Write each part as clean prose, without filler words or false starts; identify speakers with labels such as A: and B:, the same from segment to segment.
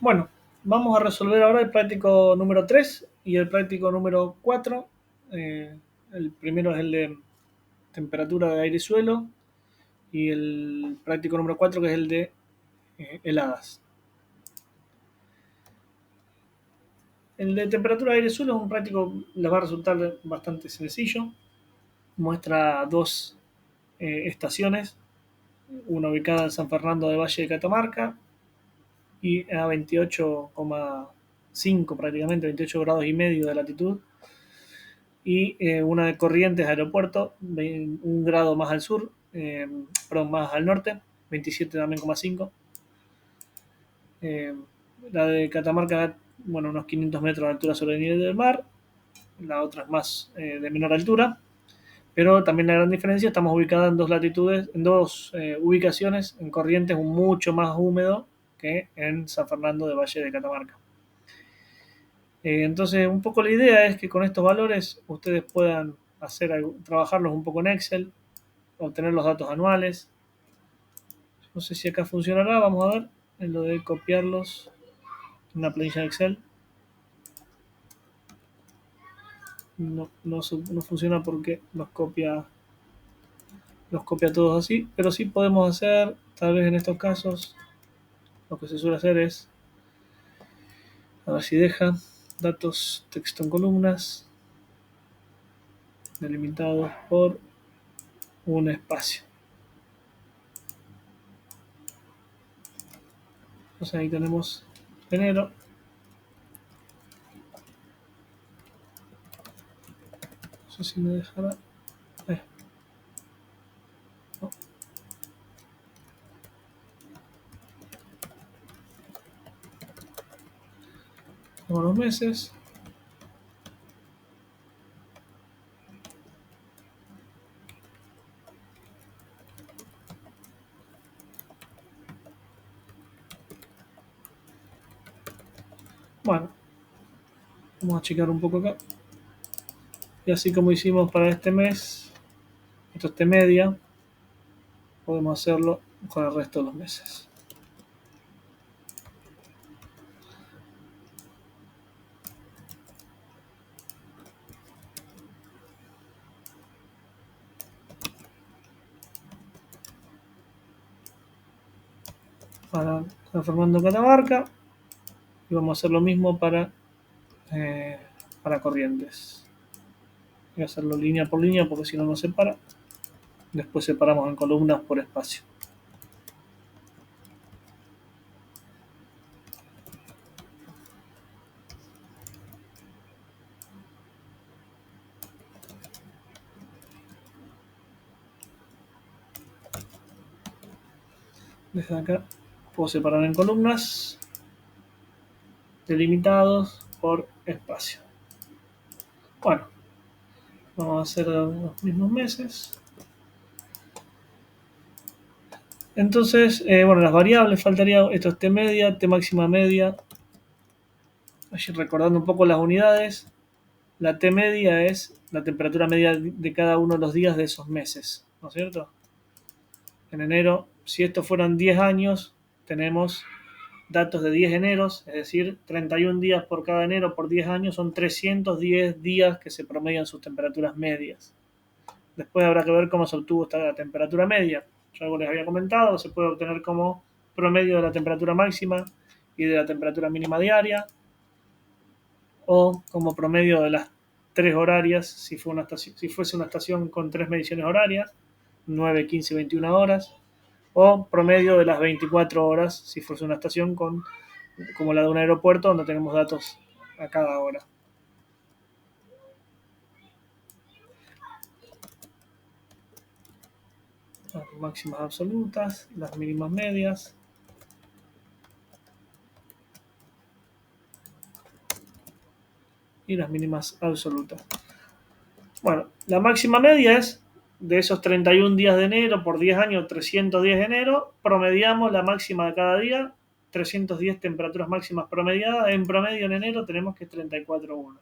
A: Bueno, vamos a resolver ahora el práctico número 3 y el práctico número 4. El primero es el de temperatura de aire y suelo y el práctico número 4 que es el de heladas. El de temperatura de aire y suelo es un práctico, les va a resultar bastante sencillo. Muestra dos estaciones, una ubicada en San Fernando de Valle de Catamarca y a 28,5 prácticamente, 28 grados y medio de latitud, y una de Corrientes Aeropuerto, un grado más al sur, perdón, más al norte, 27 también, 5. Eh, la de Catamarca, bueno, unos 500 metros de altura sobre el nivel del mar, la otra es más de menor altura, pero también la gran diferencia, estamos ubicadas en dos latitudes, en dos ubicaciones, en Corrientes mucho más húmedo que en San Fernando de Valle de Catamarca. Entonces, un poco la idea es que con estos valores ustedes puedan trabajarlos un poco en Excel, obtener los datos anuales. No sé si acá funcionará, vamos a ver, en lo de copiarlos en una planilla de Excel. No funciona porque los copia todos así, pero sí podemos hacer, tal vez en estos casos, lo que se suele hacer es, a ver si deja, datos, texto en columnas, delimitados por un espacio. Entonces ahí tenemos enero. No sé si me dejará. No. Tenemos los meses. Bueno, vamos a checar un poco acá. Y así como hicimos para este mes, esto es media, podemos hacerlo con el resto de los meses. Para San Fernando Catamarca y vamos a hacer lo mismo para Corrientes. Voy a hacerlo línea por línea porque si no nos separa. Después separamos en columnas por espacio. Desde acá puedo separar en columnas delimitados por espacio. Bueno, vamos a hacer los mismos meses. Entonces, bueno, las variables faltaría, esto es T media, T máxima media. Allí recordando un poco las unidades, la T media es la temperatura media de cada uno de los días de esos meses, ¿no es cierto? En enero, si estos fueran 10 años, tenemos datos de 10 eneros, es decir, 31 días por cada enero por 10 años, son 310 días que se promedian sus temperaturas medias. Después habrá que ver cómo se obtuvo esta temperatura media. Yo algo les había comentado, se puede obtener como promedio de la temperatura máxima y de la temperatura mínima diaria, o como promedio de las 3 horarias, si fuese una estación con 3 mediciones horarias, 9, 15, 21 horas, o promedio de las 24 horas, si fuese una estación como la de un aeropuerto, donde tenemos datos a cada hora. Las máximas absolutas, las mínimas medias. Y las mínimas absolutas. Bueno, la máxima media es de esos 31 días de enero por 10 años, 310 de enero, promediamos la máxima de cada día, 310 temperaturas máximas promediadas, en promedio en enero tenemos que es 34,1.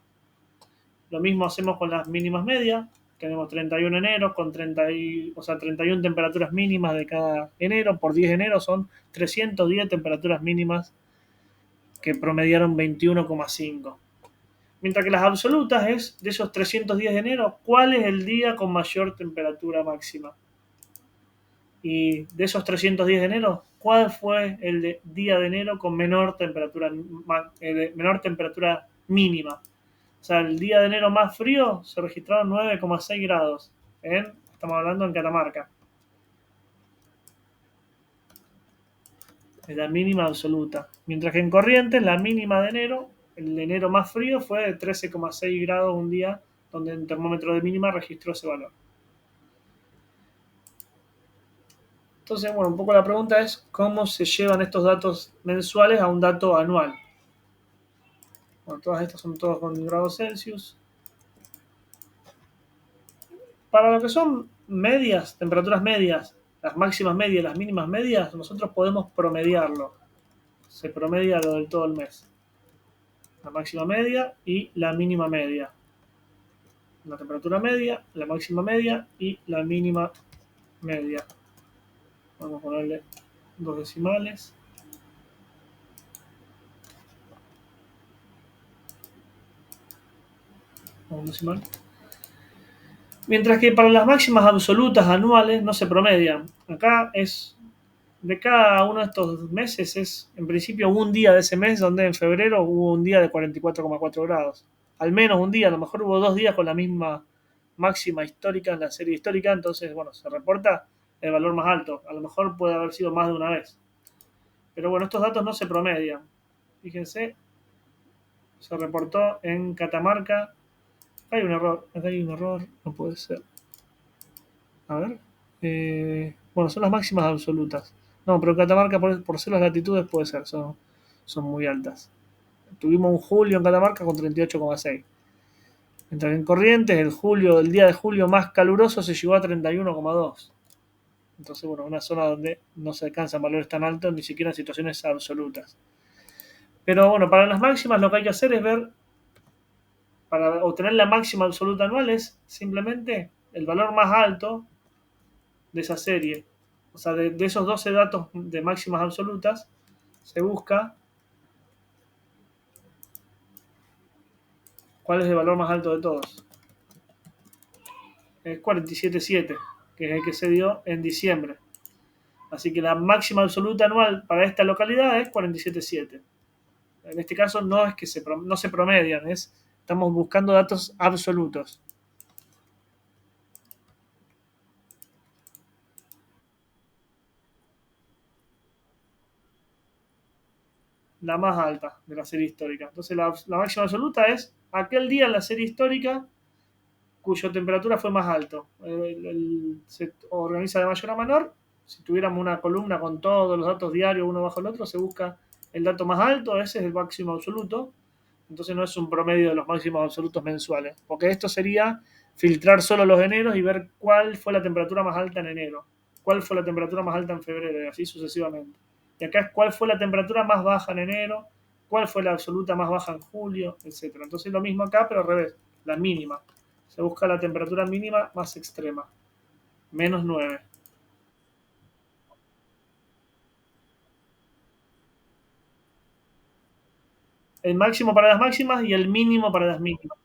A: Lo mismo hacemos con las mínimas medias, tenemos 31 enero con 31 temperaturas mínimas de cada enero, por 10 enero son 310 temperaturas mínimas que promediaron 21,5. Mientras que las absolutas es, de esos 300 días de enero, ¿cuál es el día con mayor temperatura máxima? Y de esos 300 días de enero, ¿cuál fue el día de enero con menor temperatura mínima? O sea, el día de enero más frío se registraron 9,6 grados. Estamos hablando en Catamarca. Es la mínima absoluta. Mientras que en Corrientes, la mínima de enero, el de enero más frío fue de 13,6 grados un día, donde el termómetro de mínima registró ese valor. Entonces, bueno, un poco la pregunta es cómo se llevan estos datos mensuales a un dato anual. Bueno, todas estas son todas con grados Celsius. Para lo que son medias, temperaturas medias, las máximas medias, las mínimas medias, nosotros podemos promediarlo. Se promedia lo del todo el mes. La máxima media y la mínima media. La temperatura media, la máxima media y la mínima media. Vamos a ponerle dos decimales. Un decimal. Mientras que para las máximas absolutas anuales no se promedian. Acá es de cada uno de estos meses es, en principio, un día de ese mes donde en febrero hubo un día de 44,4 grados. Al menos un día, a lo mejor hubo 2 días con la misma máxima histórica en la serie histórica, entonces, bueno, se reporta el valor más alto. A lo mejor puede haber sido más de una vez. Pero bueno, estos datos no se promedian. Fíjense, se reportó en Catamarca. Hay un error, acá hay un error, no puede ser. A ver. Bueno, son las máximas absolutas. No, pero Catamarca, por ser las latitudes, puede ser, son muy altas. Tuvimos un julio en Catamarca con 38,6. Mientras que en Corrientes, el día de julio más caluroso se llegó a 31,2. Entonces, bueno, una zona donde no se alcanzan valores tan altos, ni siquiera en situaciones absolutas. Pero bueno, para las máximas lo que hay que hacer es ver, para obtener la máxima absoluta anual, es simplemente el valor más alto de esa serie. O sea, de esos 12 datos de máximas absolutas, se busca cuál es el valor más alto de todos. Es 47,7, que es el que se dio en diciembre. Así que la máxima absoluta anual para esta localidad es 47,7. En este caso no es que no se promedian, estamos buscando datos absolutos. La más alta de la serie histórica. Entonces la máxima absoluta es aquel día en la serie histórica cuya temperatura fue más alto. Se organiza de mayor a menor. Si tuviéramos una columna con todos los datos diarios uno bajo el otro, se busca el dato más alto, ese es el máximo absoluto. Entonces no es un promedio de los máximos absolutos mensuales, porque esto sería filtrar solo los eneros y ver cuál fue la temperatura más alta en enero, cuál fue la temperatura más alta en febrero y así sucesivamente. Y acá es cuál fue la temperatura más baja en enero, cuál fue la absoluta más baja en julio, etc. Entonces lo mismo acá, pero al revés, la mínima. Se busca la temperatura mínima más extrema, -9. El máximo para las máximas y el mínimo para las mínimas.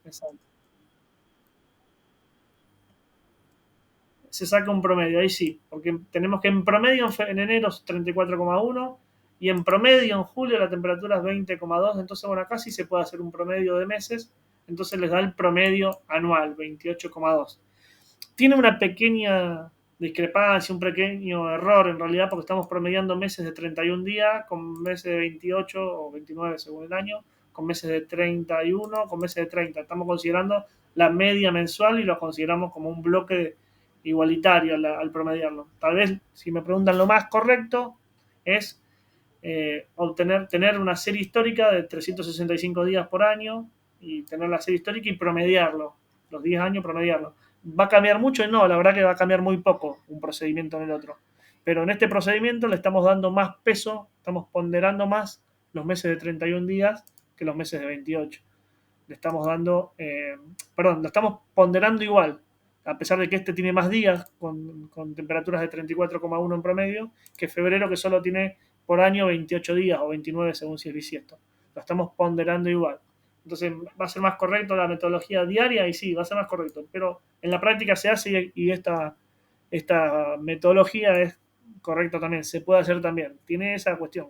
A: Exacto. Se saca un promedio, ahí sí, porque tenemos que en promedio en enero es 34,1 y en promedio en julio la temperatura es 20,2, entonces bueno, acá sí se puede hacer un promedio de meses, entonces les da el promedio anual, 28,2. Tiene una pequeña discrepancia, un pequeño error en realidad, porque estamos promediando meses de 31 días con meses de 28 o 29 según el año, con meses de 31, con meses de 30. Estamos considerando la media mensual y lo consideramos como un bloque igualitario al promediarlo. Tal vez, si me preguntan lo más correcto, es tener una serie histórica de 365 días por año y tener la serie histórica y promediarlo, los 10 años promediarlo. ¿Va a cambiar mucho? No, la verdad que va a cambiar muy poco un procedimiento en el otro. Pero en este procedimiento le estamos dando más peso, estamos ponderando más los meses de 31 días que los meses de 28. Le estamos dando, lo estamos ponderando igual, a pesar de que este tiene más días con temperaturas de 34,1 en promedio, que febrero que solo tiene por año 28 días o 29 según si es bisiesto. Lo estamos ponderando igual. Entonces va a ser más correcto la metodología diaria y sí, va a ser más correcto, pero en la práctica se hace y esta metodología es correcta también, se puede hacer también. Tiene esa cuestión.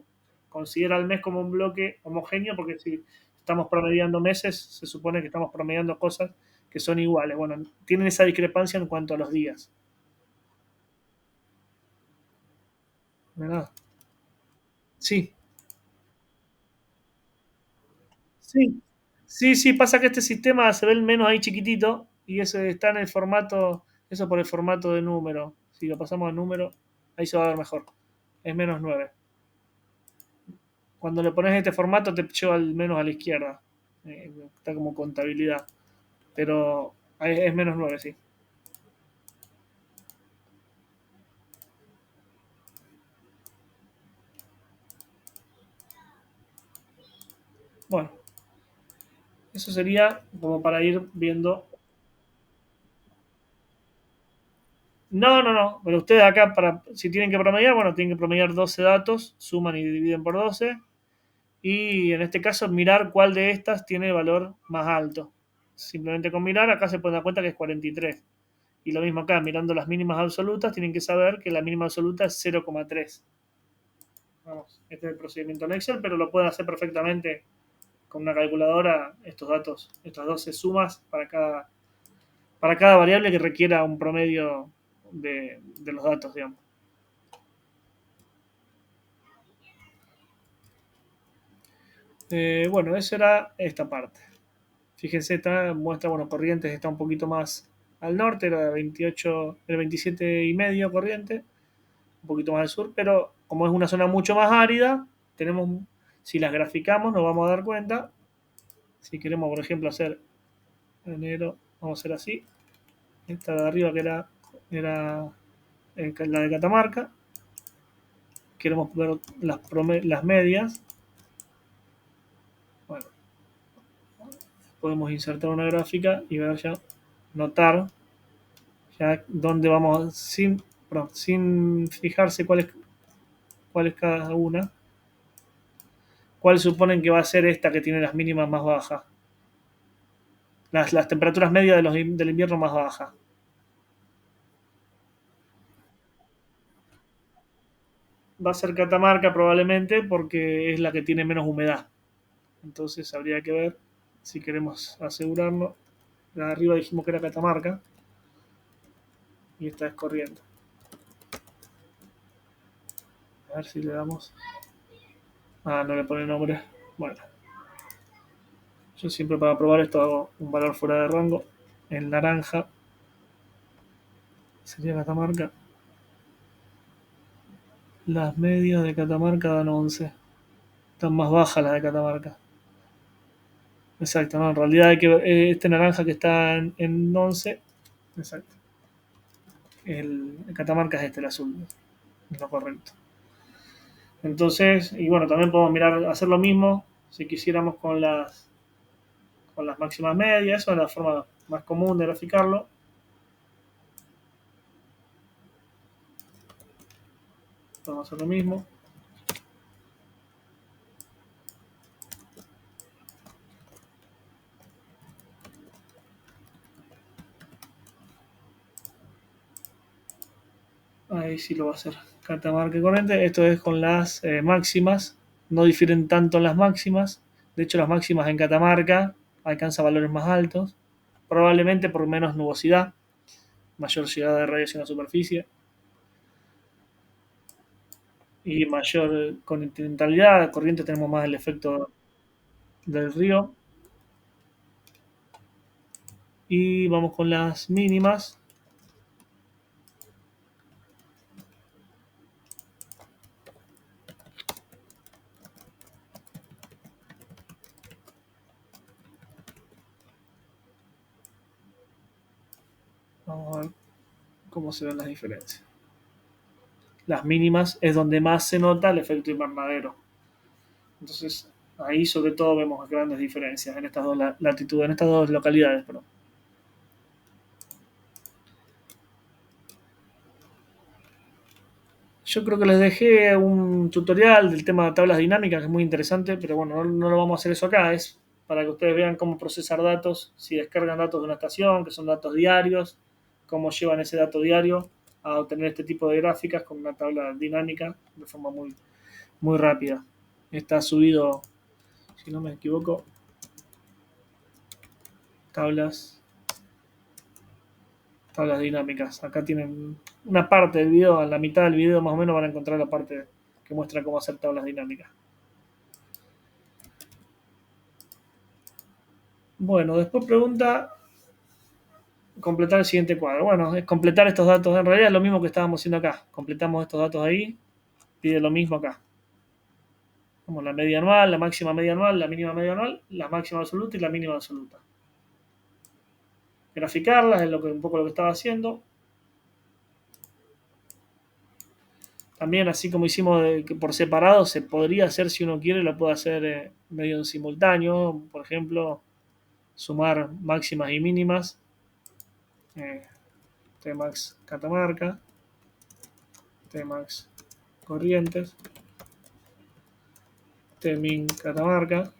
A: Considera el mes como un bloque homogéneo porque si estamos promediando meses, se supone que estamos promediando cosas que son iguales. Bueno, tienen esa discrepancia en cuanto a los días. ¿Verdad? Sí, sí, sí, sí, pasa que este sistema se ve el menos ahí chiquitito y eso está en el formato, eso por el formato de número. Si lo pasamos a número, ahí se va a ver mejor. Es -9. Cuando le pones este formato te lleva al menos a la izquierda. Está como contabilidad. Pero es -9, sí. Bueno, eso sería como para ir viendo. No, no, no. Pero ustedes acá, si tienen que promediar, bueno, tienen que promediar 12 datos, suman y dividen por 12. Y en este caso, mirar cuál de estas tiene valor más alto. Simplemente con mirar, acá se pueden dar cuenta que es 43. Y lo mismo acá, mirando las mínimas absolutas, tienen que saber que la mínima absoluta es 0,3. Vamos, este es el procedimiento en Excel, pero lo pueden hacer perfectamente con una calculadora estos datos, estas 12 sumas para cada variable que requiera un promedio de los datos, digamos. Bueno, eso era esta parte. Fíjense, muestra, bueno, Corrientes está un poquito más al norte, era de 28, el 27 y medio Corrientes, un poquito más al sur, pero como es una zona mucho más árida, tenemos, si las graficamos nos vamos a dar cuenta, si queremos, por ejemplo, hacer enero, vamos a hacer así, esta de arriba que era la de Catamarca, queremos ver las medias, bueno, podemos insertar una gráfica y ver ya, notar ya dónde vamos, sin fijarse cuál es cada una, cuál suponen que va a ser esta que tiene las mínimas más bajas, las temperaturas medias del invierno más bajas. Va a ser Catamarca probablemente porque es la que tiene menos humedad. Entonces habría que ver si queremos asegurarnos. La de arriba dijimos que era Catamarca y esta es Corrientes. A ver si le damos. Ah, no le pone nombre. Bueno, yo siempre para probar esto hago un valor fuera de rango. En naranja sería Catamarca. Las medias de Catamarca dan 11. Están más bajas las de Catamarca. Exacto, no, en realidad hay que ver este naranja que está en 11. Exacto. El Catamarca es este, el azul. Es lo correcto. Entonces, y bueno, también podemos mirar, hacer lo mismo si quisiéramos con las máximas medias, eso es la forma más común de graficarlo. Podemos hacer lo mismo. Ahí sí lo va a hacer. Catamarca y Corrientes. Esto es con las máximas. No difieren tanto en las máximas. De hecho, las máximas en Catamarca alcanzan valores más altos. Probablemente por menos nubosidad, mayor llegada de radiación a la superficie y mayor continentalidad. Corrientes tenemos más el efecto del río. Y vamos con las mínimas. Vamos a ver cómo se ven las diferencias. Las mínimas es donde más se nota el efecto invernadero. Entonces, ahí sobre todo vemos grandes diferencias en estas dos latitudes, en estas dos localidades. Perdón. Yo creo que les dejé un tutorial del tema de tablas dinámicas que es muy interesante, pero bueno, no lo vamos a hacer eso acá, es para que ustedes vean cómo procesar datos, si descargan datos de una estación, que son datos diarios, cómo llevan ese dato diario a obtener este tipo de gráficas con una tabla dinámica de forma muy rápida. Está subido, si no me equivoco, tablas dinámicas. Acá tienen una parte del video, en la mitad del video más o menos van a encontrar la parte que muestra cómo hacer tablas dinámicas. Bueno, después pregunta completar el siguiente cuadro. Bueno, es completar estos datos. En realidad es lo mismo que estábamos haciendo acá. Completamos estos datos ahí, pide lo mismo acá. Como la media anual, la máxima media anual, la mínima media anual, la máxima absoluta y la mínima absoluta. Graficarlas es un poco lo que estaba haciendo. También, así como hicimos por separado, se podría hacer, si uno quiere, lo puede hacer medio en simultáneo. Por ejemplo, sumar máximas y mínimas. Tmax Catamarca, Tmax Corrientes, Tmin Catamarca,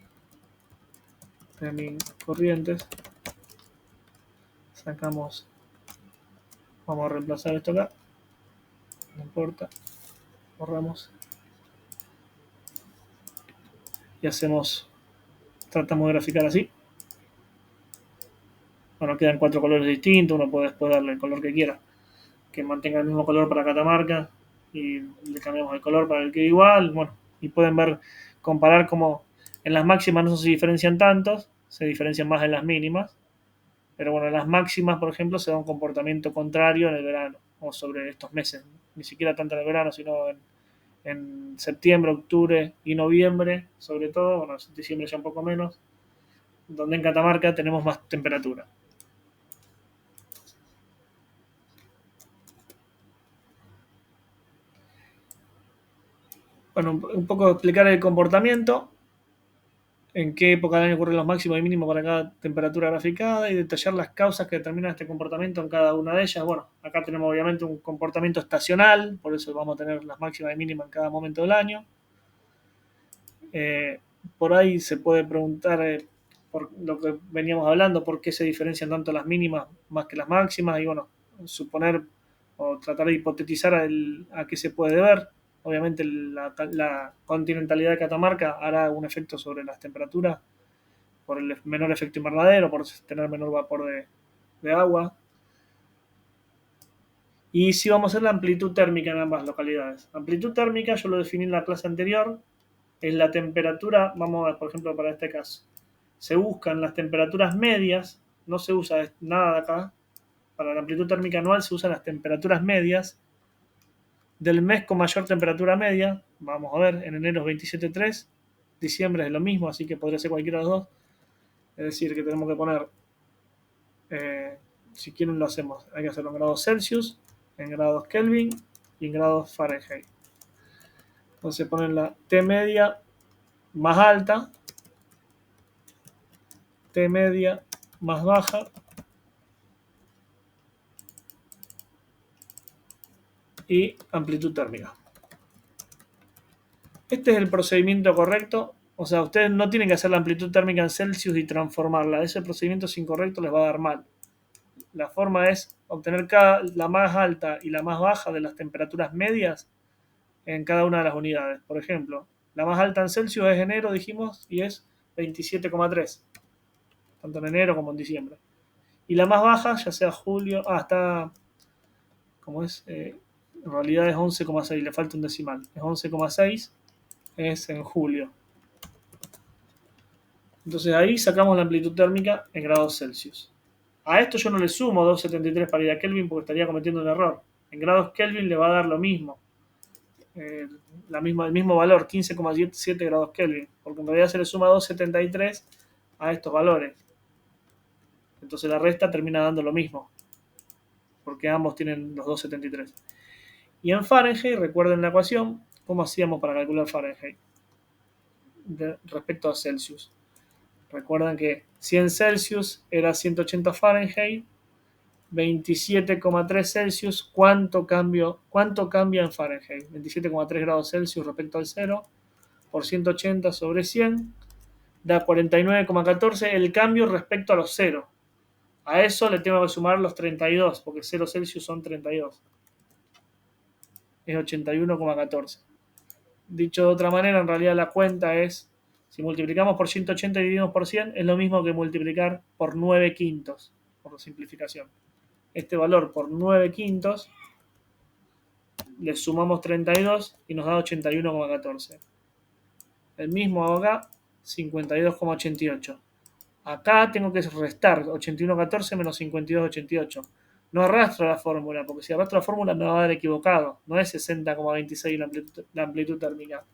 A: Tmin Corrientes. Sacamos, vamos a reemplazar esto acá, no importa, borramos y hacemos, tratamos de graficar así. Bueno, quedan 4 colores distintos, uno puede después darle el color que quiera, que mantenga el mismo color para Catamarca y le cambiamos el color para el que igual. Bueno, y pueden ver, comparar como en las máximas no se diferencian tantos, se diferencian más en las mínimas, pero bueno, en las máximas, por ejemplo, se da un comportamiento contrario en el verano o sobre estos meses, ni siquiera tanto en el verano, sino en septiembre, octubre y noviembre, sobre todo, bueno, en diciembre ya un poco menos, donde en Catamarca tenemos más temperatura. Bueno, un poco explicar el comportamiento, en qué época del año ocurren los máximos y mínimos para cada temperatura graficada y detallar las causas que determinan este comportamiento en cada una de ellas. Bueno, acá tenemos obviamente un comportamiento estacional, por eso vamos a tener las máximas y mínimas en cada momento del año. Eh, por ahí se puede preguntar, por lo que veníamos hablando, por qué se diferencian tanto las mínimas más que las máximas y bueno, suponer o tratar de hipotetizar a qué se puede deber. Obviamente la continentalidad de Catamarca hará un efecto sobre las temperaturas por el menor efecto invernadero, por tener menor vapor de agua. Y si vamos a hacer la amplitud térmica en ambas localidades. Amplitud térmica, yo lo definí en la clase anterior, es la temperatura, vamos a ver, por ejemplo, para este caso. Se buscan las temperaturas medias, no se usa nada de acá. Para la amplitud térmica anual se usan las temperaturas medias del mes con mayor temperatura media. Vamos a ver, en enero es 27,3, diciembre es lo mismo, así que podría ser cualquiera de los dos. Es decir, que tenemos que poner, si quieren lo hacemos, hay que hacerlo en grados Celsius, en grados Kelvin y en grados Fahrenheit. Entonces ponen la T media más alta, T media más baja y amplitud térmica. Este es el procedimiento correcto. O sea, ustedes no tienen que hacer la amplitud térmica en Celsius y transformarla. Ese procedimiento es incorrecto, les va a dar mal. La forma es obtener la más alta y la más baja de las temperaturas medias en cada una de las unidades. Por ejemplo, la más alta en Celsius es enero, dijimos, y es 27,3, tanto en enero como en diciembre. Y la más baja, ya sea julio, está, como es, en realidad es 11,6, le falta un decimal, es 11,6, es en julio. Entonces ahí sacamos la amplitud térmica en grados Celsius. A esto yo no le sumo 273 para ir a Kelvin porque estaría cometiendo un error. En grados Kelvin le va a dar lo mismo. El mismo valor, 15,7 grados Kelvin. Porque en realidad se le suma 273 a estos valores. Entonces la resta termina dando lo mismo. Porque ambos tienen los 273. Y en Fahrenheit, recuerden la ecuación, ¿cómo hacíamos para calcular Fahrenheit? Respecto a Celsius. Recuerden que 100 Celsius era 180 Fahrenheit, 27,3 Celsius, ¿cuánto cambia en Fahrenheit? 27,3 grados Celsius respecto al 0 por 180 sobre 100 da 49,14 el cambio respecto a los 0. A eso le tengo que sumar los 32, porque 0 Celsius son 32. Es 81,14. Dicho de otra manera, en realidad la cuenta es, si multiplicamos por 180 y dividimos por 100, es lo mismo que multiplicar por 9 quintos, por simplificación. Este valor por 9 quintos, le sumamos 32 y nos da 81,14. El mismo hago acá, 52,88. Acá tengo que restar 81,14 menos 52,88. No arrastro la fórmula, porque si arrastro la fórmula me va a dar equivocado. No es 60,26 la amplitud térmica.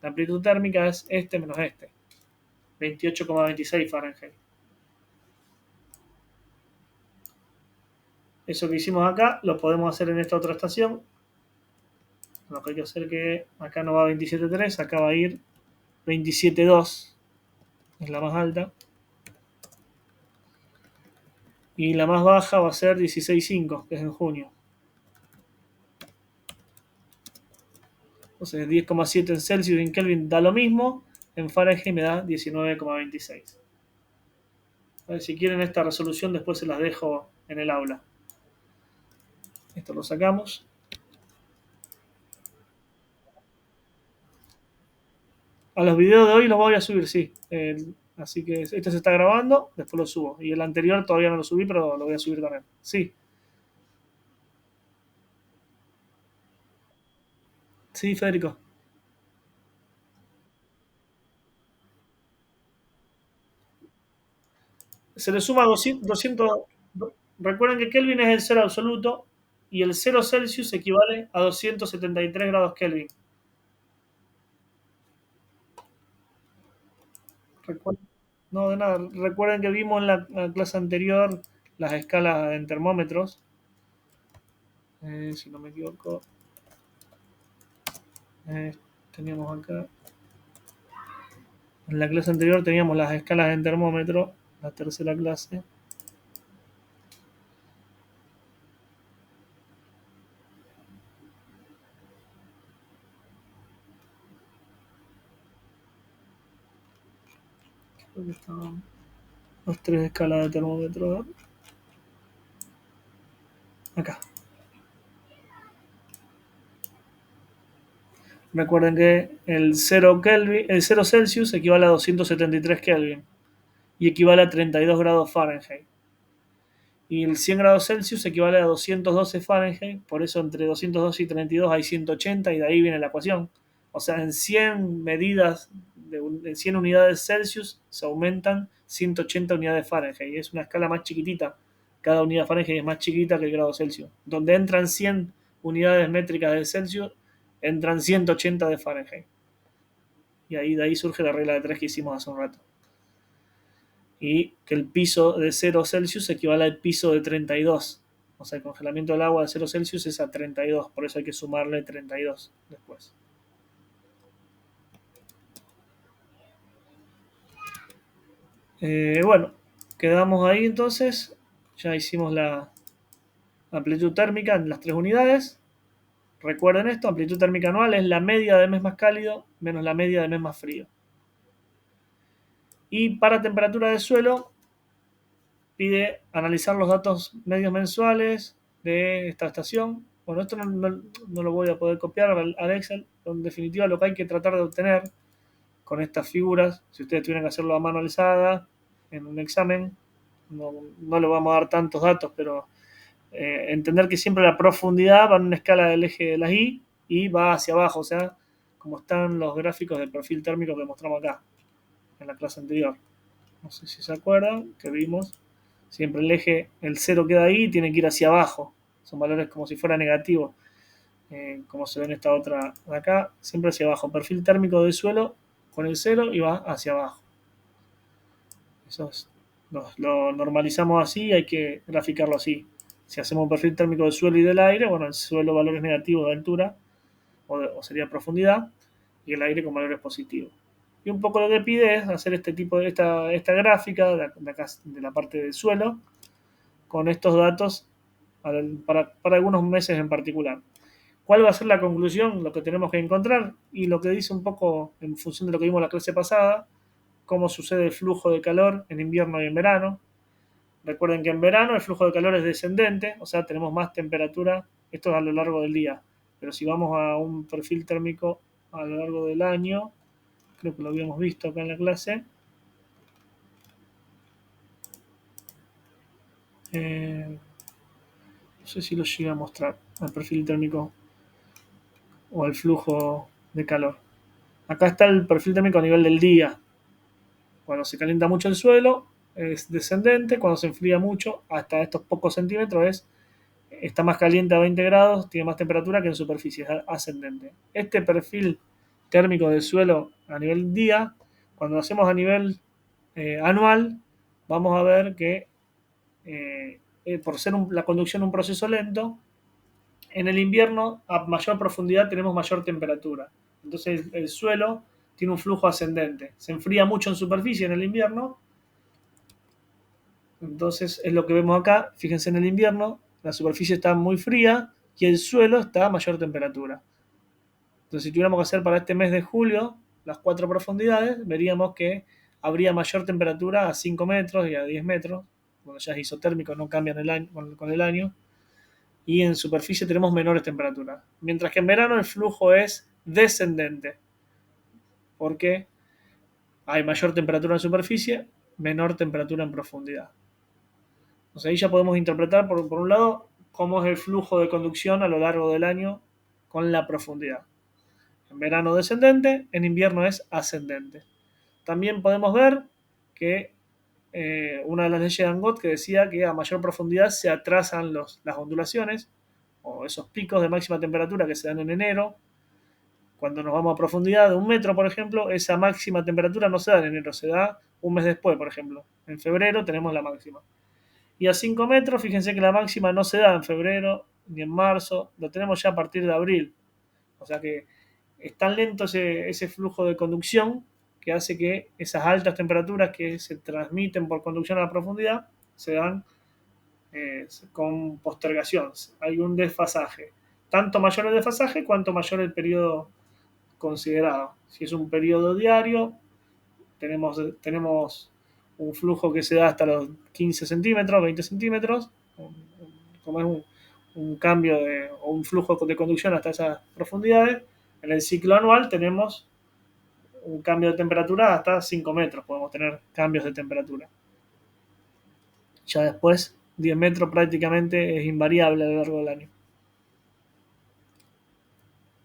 A: La amplitud térmica es este menos este. 28,26 Fahrenheit. Eso que hicimos acá lo podemos hacer en esta otra estación. Lo que hay que hacer es que acá no va 27,3, acá va a ir 27,2. Es la más alta. Y la más baja va a ser 16,5, que es en junio. Entonces 10,7 en Celsius y en Kelvin da lo mismo. En Fahrenheit me da 19,26. Si quieren esta resolución después se las dejo en el aula. Esto lo sacamos. A los videos de hoy los voy a subir, sí. Así que este se está grabando, después lo subo. Y el anterior todavía no lo subí, pero lo voy a subir también. Sí, sí, Federico. Se le suma 200. Recuerden que Kelvin es el cero absoluto y el 0 Celsius equivale a 273 grados Kelvin. No, de nada. Recuerden que vimos en la clase anterior las escalas en termómetros. Si no me equivoco. Eh, teníamos acá. En la clase anterior teníamos las escalas en termómetro, la tercera clase. Creo que estaban las tres escalas de termómetro. Acá. Recuerden que el 0 Kelvin, el 0 Celsius equivale a 273 Kelvin y equivale a 32 grados Fahrenheit. Y el 100 grados Celsius equivale a 212 Fahrenheit, por eso entre 212 y 32 hay 180 y de ahí viene la ecuación. O sea, en 100 medidas, en 100 unidades Celsius se aumentan 180 unidades Fahrenheit. Y es una escala más chiquitita. Cada unidad Fahrenheit es más chiquita que el grado Celsius. Donde entran 100 unidades métricas de Celsius, entran 180 de Fahrenheit. Y ahí, de ahí surge la regla de 3 que hicimos hace un rato. Y que el piso de 0 Celsius equivale al piso de 32. O sea, el congelamiento del agua de 0 Celsius es a 32, por eso hay que sumarle 32 después. Bueno, quedamos ahí entonces. Ya hicimos la amplitud térmica en las tres unidades. Recuerden esto, amplitud térmica anual es la media del mes más cálido menos la media del mes más frío. Y para temperatura de suelo, pide analizar los datos medios mensuales de esta estación. Bueno, esto no lo voy a poder copiar al Excel, pero en definitiva lo que hay que tratar de obtener con estas figuras, si ustedes tuvieran que hacerlo a mano alzada en un examen, no le vamos a dar tantos datos, pero entender que siempre la profundidad va en una escala del eje de las y va hacia abajo, o sea, como están los gráficos del perfil térmico que mostramos acá, en la clase anterior. No sé si se acuerdan, que vimos. Siempre el eje, el cero queda ahí y tiene que ir hacia abajo. Son valores como si fuera negativo. Como se ve en esta otra de acá, siempre hacia abajo. Perfil térmico del suelo con el cero y va hacia abajo. Eso es, lo normalizamos así y hay que graficarlo así. Si hacemos un perfil térmico del suelo y del aire, bueno, el suelo valores negativos de altura o sería profundidad y el aire con valores positivos. Y un poco lo que pide es hacer este tipo de esta gráfica de la parte del suelo con estos datos para algunos meses en particular. ¿Cuál va a ser la conclusión? Lo que tenemos que encontrar y lo que dice un poco en función de lo que vimos la clase pasada, cómo sucede el flujo de calor en invierno y en verano. Recuerden que en verano el flujo de calor es descendente, o sea, tenemos más temperatura, esto es a lo largo del día. Pero si vamos a un perfil térmico a lo largo del año, creo que lo habíamos visto acá en la clase, no sé si lo llegué a mostrar, al perfil térmico o el flujo de calor. Acá está el perfil térmico a nivel del día. Cuando se calienta mucho el suelo es descendente, cuando se enfría mucho, hasta estos pocos centímetros está más caliente a 20 grados, tiene más temperatura que en superficie, es ascendente. Este perfil térmico del suelo a nivel día, cuando lo hacemos a nivel anual, vamos a ver que por ser la conducción un proceso lento, en el invierno a mayor profundidad tenemos mayor temperatura. Entonces el suelo tiene un flujo ascendente. Se enfría mucho en superficie en el invierno. Entonces es lo que vemos acá. Fíjense en el invierno, la superficie está muy fría y el suelo está a mayor temperatura. Entonces si tuviéramos que hacer para este mes de julio las 4 profundidades, veríamos que habría mayor temperatura a 5 metros y a 10 metros. Bueno, ya es isotérmico, no cambian el año, con el año. Y en superficie tenemos menores temperaturas. Mientras que en verano el flujo es descendente, porque hay mayor temperatura en superficie, menor temperatura en profundidad. Entonces ahí ya podemos interpretar, por un lado, cómo es el flujo de conducción a lo largo del año con la profundidad. En verano descendente, en invierno es ascendente. También podemos ver que una de las leyes de Angot que decía que a mayor profundidad se atrasan las ondulaciones o esos picos de máxima temperatura que se dan en enero. Cuando nos vamos a profundidad de 1 metro, por ejemplo, esa máxima temperatura no se da en enero, se da un mes después, por ejemplo. En febrero tenemos la máxima. Y a 5 metros, fíjense que la máxima no se da en febrero ni en marzo, lo tenemos ya a partir de abril. O sea que es tan lento ese flujo de conducción que hace que esas altas temperaturas que se transmiten por conducción a la profundidad se dan con postergación. Hay un desfasaje. Tanto mayor el desfasaje cuanto mayor el periodo considerado. Si es un periodo diario, tenemos un flujo que se da hasta los 15 centímetros, 20 centímetros, como es un cambio o un flujo de conducción hasta esas profundidades. En el ciclo anual tenemos un cambio de temperatura hasta 5 metros, podemos tener cambios de temperatura. Ya después, 10 metros prácticamente es invariable a lo largo del año.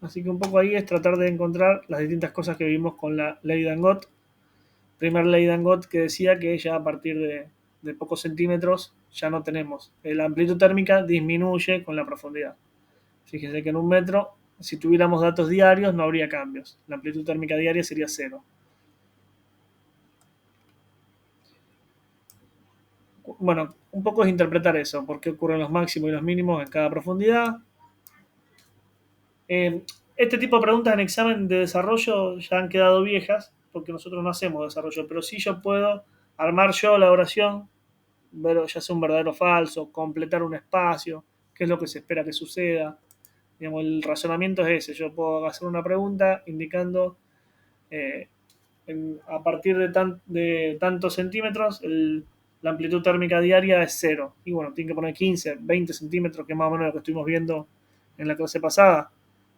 A: Así que un poco ahí es tratar de encontrar las distintas cosas que vimos con la ley de Angot. Primer ley de Angot que decía que ya a partir de pocos centímetros ya no tenemos. La amplitud térmica disminuye con la profundidad. Fíjense que en 1 metro, si tuviéramos datos diarios, no habría cambios. La amplitud térmica diaria sería 0. Bueno, un poco es interpretar eso, por qué ocurren los máximos y los mínimos en cada profundidad. Este tipo de preguntas en examen de desarrollo ya han quedado viejas, porque nosotros no hacemos desarrollo, pero sí yo puedo armar yo la oración, ver ya sea un verdadero o falso, completar un espacio, qué es lo que se espera que suceda. Digamos, el razonamiento es ese, yo puedo hacer una pregunta indicando eh, a partir de tantos centímetros la amplitud térmica diaria es 0. Y bueno, tiene que poner 15, 20 centímetros, que es más o menos lo que estuvimos viendo en la clase pasada.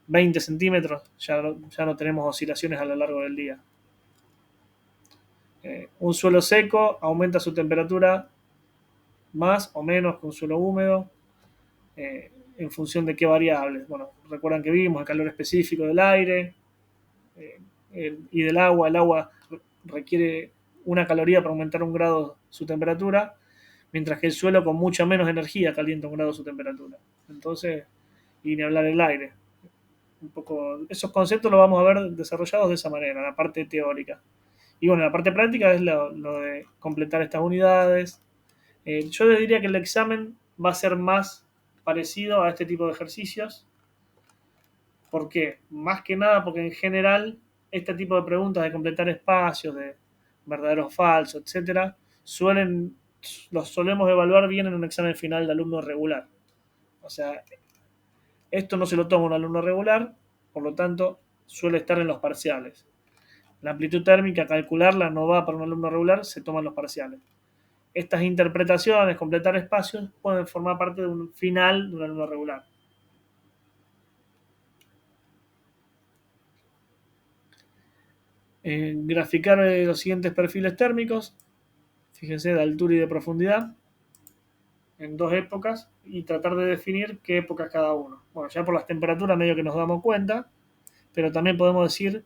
A: 20 centímetros, ya no tenemos oscilaciones a lo largo del día. Un suelo seco aumenta su temperatura más o menos que un suelo húmedo en función de qué variables. Bueno, recuerdan que vimos el calor específico del aire y del agua. El agua requiere 1 caloría para aumentar 1 grado su temperatura, mientras que el suelo con mucha menos energía calienta 1 grado su temperatura. Entonces, y ni hablar el aire. Un poco, esos conceptos los vamos a ver desarrollados de esa manera, la parte teórica. Y bueno, la parte práctica es lo de completar estas unidades. Yo les diría que el examen va a ser más parecido a este tipo de ejercicios. ¿Por qué? Más que nada porque en general este tipo de preguntas de completar espacios, de verdadero o falso, etcétera, los solemos evaluar bien en un examen final de alumno regular. O sea, esto no se lo toma un alumno regular, por lo tanto, suele estar en los parciales. La amplitud térmica, calcularla no va para un alumno regular, se toman los parciales. Estas interpretaciones, completar espacios, pueden formar parte de un final de un alumno regular. Graficar los siguientes perfiles térmicos, fíjense, de altura y de profundidad, en dos épocas, y tratar de definir qué épocas cada uno. Bueno, ya por las temperaturas medio que nos damos cuenta, pero también podemos decir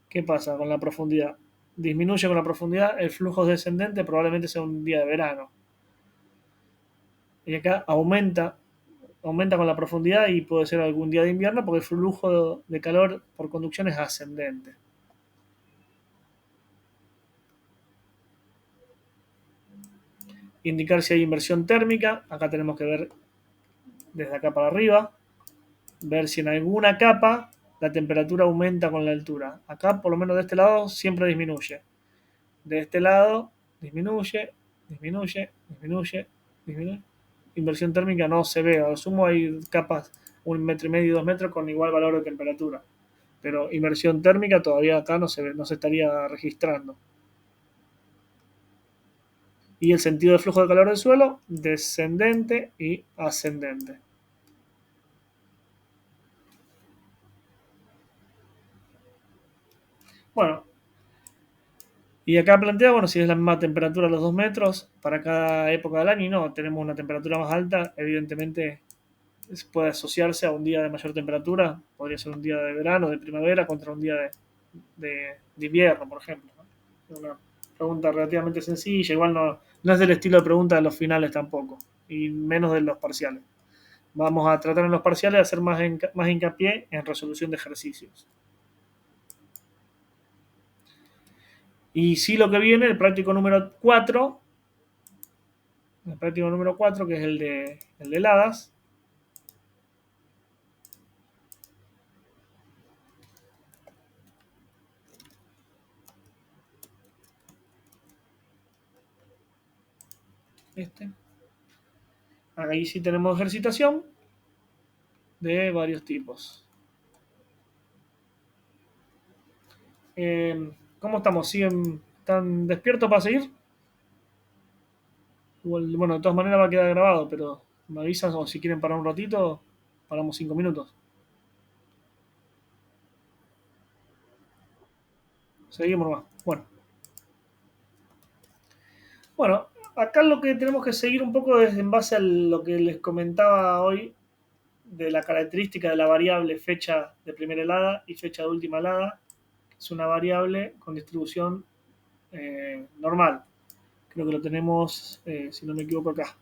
A: qué pasa con la profundidad. Disminuye con la profundidad, el flujo descendente probablemente sea un día de verano. Y acá aumenta con la profundidad y puede ser algún día de invierno porque el flujo de calor por conducción es ascendente. Indicar si hay inversión térmica, acá tenemos que ver desde acá para arriba, ver si en alguna capa la temperatura aumenta con la altura. Acá, por lo menos de este lado, siempre disminuye. De este lado, disminuye, disminuye, disminuye, disminuye. Inversión térmica no se ve. A lo sumo hay capas 1,5 metros, 2 metros con igual valor de temperatura. Pero inversión térmica todavía acá no se ve, no se estaría registrando. Y el sentido de flujo de calor del suelo, descendente y ascendente. Bueno, y acá plantea, bueno, si es la misma temperatura a los 2 metros para cada época del año y no, tenemos una temperatura más alta, evidentemente puede asociarse a un día de mayor temperatura, podría ser un día de verano, de primavera, contra un día de invierno, por ejemplo. Es una pregunta relativamente sencilla, igual no es del estilo de pregunta de los finales tampoco, y menos de los parciales. Vamos a tratar en los parciales de hacer más hincapié en resolución de ejercicios. Y sí, lo que viene, el práctico número 4, el práctico número 4, que es el de heladas. Este. Ahí sí tenemos ejercitación de varios tipos. ¿Cómo estamos? ¿Están despiertos para seguir? Igual, bueno, de todas maneras va a quedar grabado, pero me avisan o si quieren parar un ratito, paramos 5 minutos. Seguimos nomás. Bueno, acá lo que tenemos que seguir un poco es en base a lo que les comentaba hoy de la característica de la variable fecha de primera helada y fecha de última helada. Es una variable con distribución normal. Creo que lo tenemos, si no me equivoco, acá.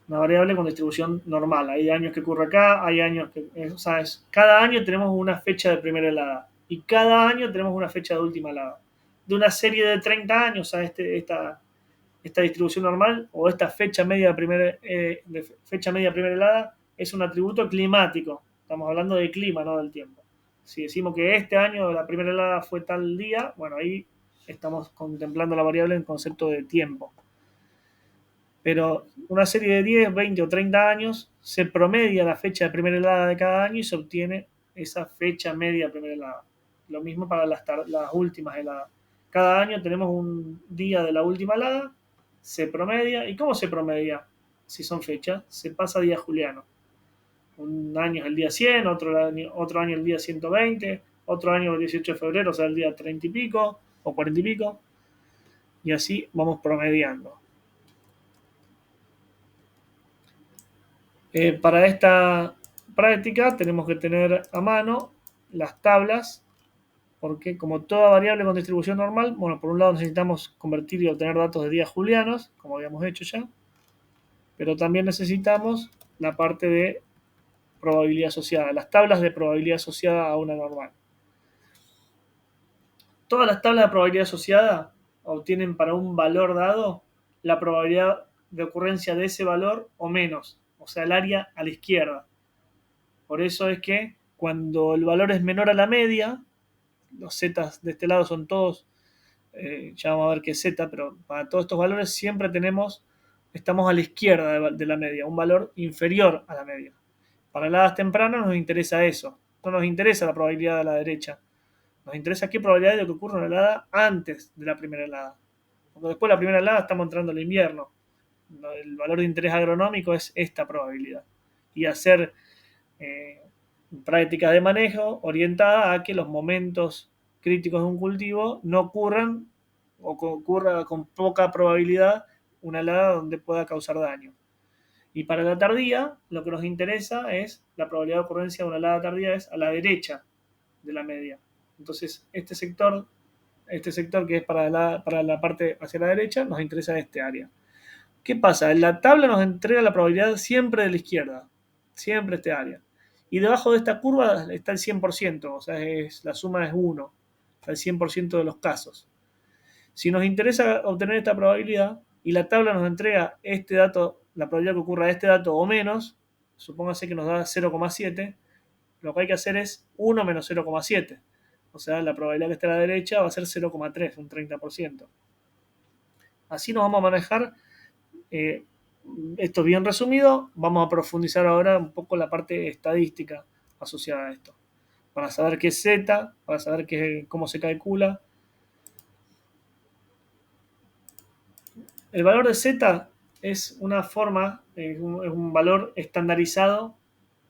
A: Una variable con distribución normal. Hay años que ocurre acá, hay años que... o sea, cada año tenemos una fecha de primera helada y cada año tenemos una fecha de última helada. De una serie de 30 años, o sea, esta distribución normal o esta fecha media de primera helada es un atributo climático. Estamos hablando del clima, no del tiempo. Si decimos que este año la primera helada fue tal día, bueno, ahí estamos contemplando la variable en concepto de tiempo. Pero una serie de 10, 20 o 30 años se promedia la fecha de primera helada de cada año y se obtiene esa fecha media de primera helada. Lo mismo para las últimas heladas. Cada año tenemos un día de la última helada, se promedia. ¿Y cómo se promedia? Si son fechas, se pasa a día juliano. Un año es el día 100, otro año el día 120, otro año el 18 de febrero, o sea, el día 30 y pico o 40 y pico. Y así vamos promediando. Para esta práctica tenemos que tener a mano las tablas, porque como toda variable con distribución normal, bueno, por un lado necesitamos convertir y obtener datos de días julianos, como habíamos hecho ya, pero también necesitamos la parte de probabilidad asociada, las tablas de probabilidad asociada a una normal. Todas las tablas de probabilidad asociada obtienen para un valor dado la probabilidad de ocurrencia de ese valor o menos, o sea, el área a la izquierda. Por eso es que cuando el valor es menor a la media, los z de este lado son todos, ya vamos a ver qué es z, pero para todos estos valores siempre tenemos estamos a la izquierda de la media, un valor inferior a la media. Para heladas tempranas nos interesa eso, no nos interesa la probabilidad de la derecha, nos interesa qué probabilidad de que ocurra una helada antes de la primera helada. Porque después de la primera helada estamos entrando al invierno. El valor de interés agronómico es esta probabilidad. Y hacer eh, prácticas de manejo orientadas a que los momentos críticos de un cultivo no ocurran o que ocurra con poca probabilidad una helada donde pueda causar daño. Y para la tardía, lo que nos interesa es la probabilidad de ocurrencia de una helada tardía es a la derecha de la media. Entonces, este sector que es para la parte hacia la derecha, nos interesa este área. ¿Qué pasa? La tabla nos entrega la probabilidad siempre de la izquierda, siempre este área. Y debajo de esta curva está el 100%, o sea, la suma es 1, el 100% de los casos. Si nos interesa obtener esta probabilidad y la tabla nos entrega este dato, la probabilidad que ocurra este dato o menos, supóngase que nos da 0,7, lo que hay que hacer es 1 menos 0,7. O sea, la probabilidad que esté a la derecha va a ser 0,3, un 30%. Así nos vamos a manejar. Eh, Esto bien resumido. Vamos a profundizar ahora un poco la parte estadística asociada a esto. Para saber qué es Z, para saber cómo se calcula. El valor de Z es una forma, es un valor estandarizado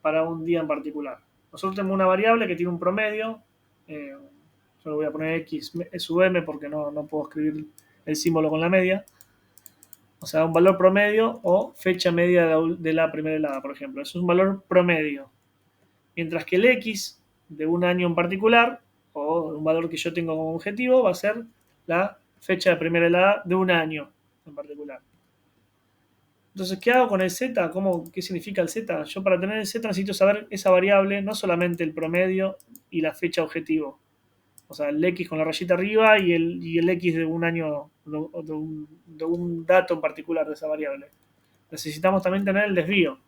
A: para un día en particular. Nosotros tenemos una variable que tiene un promedio. Yo le voy a poner X sub M porque no puedo escribir el símbolo con la media. O sea, un valor promedio o fecha media de la primera helada, por ejemplo. Eso es un valor promedio. Mientras que el X de un año en particular, o un valor que yo tengo como objetivo, va a ser la fecha de primera helada de un año en particular. Entonces, ¿qué hago con el Z? ¿Qué significa el Z? Yo para tener el Z necesito saber esa variable, no solamente el promedio y la fecha objetivo. O sea, el X con la rayita arriba y el X de un año, de un dato en particular de esa variable. Necesitamos también tener el desvío.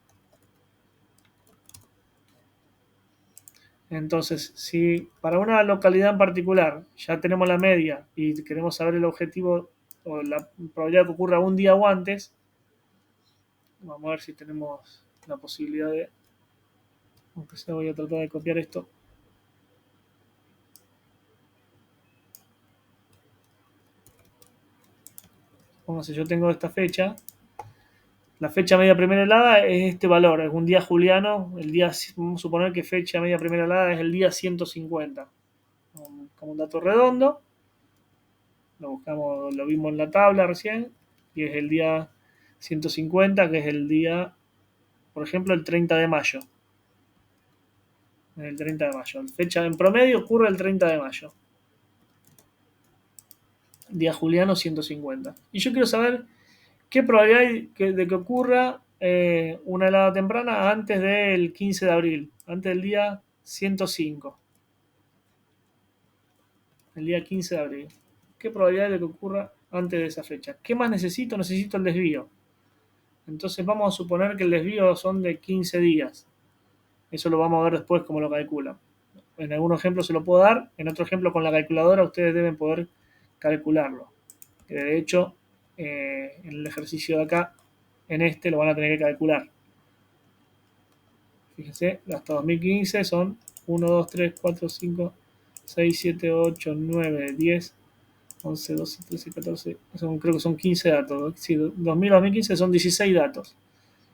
A: Entonces, si para una localidad en particular ya tenemos la media y queremos saber el objetivo o la probabilidad de que ocurra un día o antes, vamos a ver si tenemos la posibilidad de, aunque sea voy a tratar de copiar esto. Supongamos yo tengo esta fecha, la fecha media primera helada es este valor, es un día juliano, vamos a suponer que fecha media primera helada es el día 150. Como un dato redondo, lo buscamos, lo vimos en la tabla recién, y es el día 150, que es el día, por ejemplo, el 30 de mayo. El 30 de mayo. La fecha en promedio ocurre el 30 de mayo. Día juliano 150. Y yo quiero saber qué probabilidad hay de que ocurra una helada temprana antes del 15 de abril, antes del día 105. El día 15 de abril. ¿Qué probabilidad hay de que ocurra antes de esa fecha? ¿Qué más necesito? Necesito el desvío. Entonces vamos a suponer que el desvío son de 15 días. Eso lo vamos a ver después cómo lo calcula. En algún ejemplo se lo puedo dar, en otro ejemplo con la calculadora ustedes deben poder calcularlo. De hecho, en el ejercicio de acá, en este lo van a tener que calcular. Fíjense, hasta 2015 son 1, 2, 3, 4, 5, 6, 7, 8, 9, 10, 11, 12, 13, 14, creo que son 15 datos. Sí, 2000 a 2015 son 16 datos.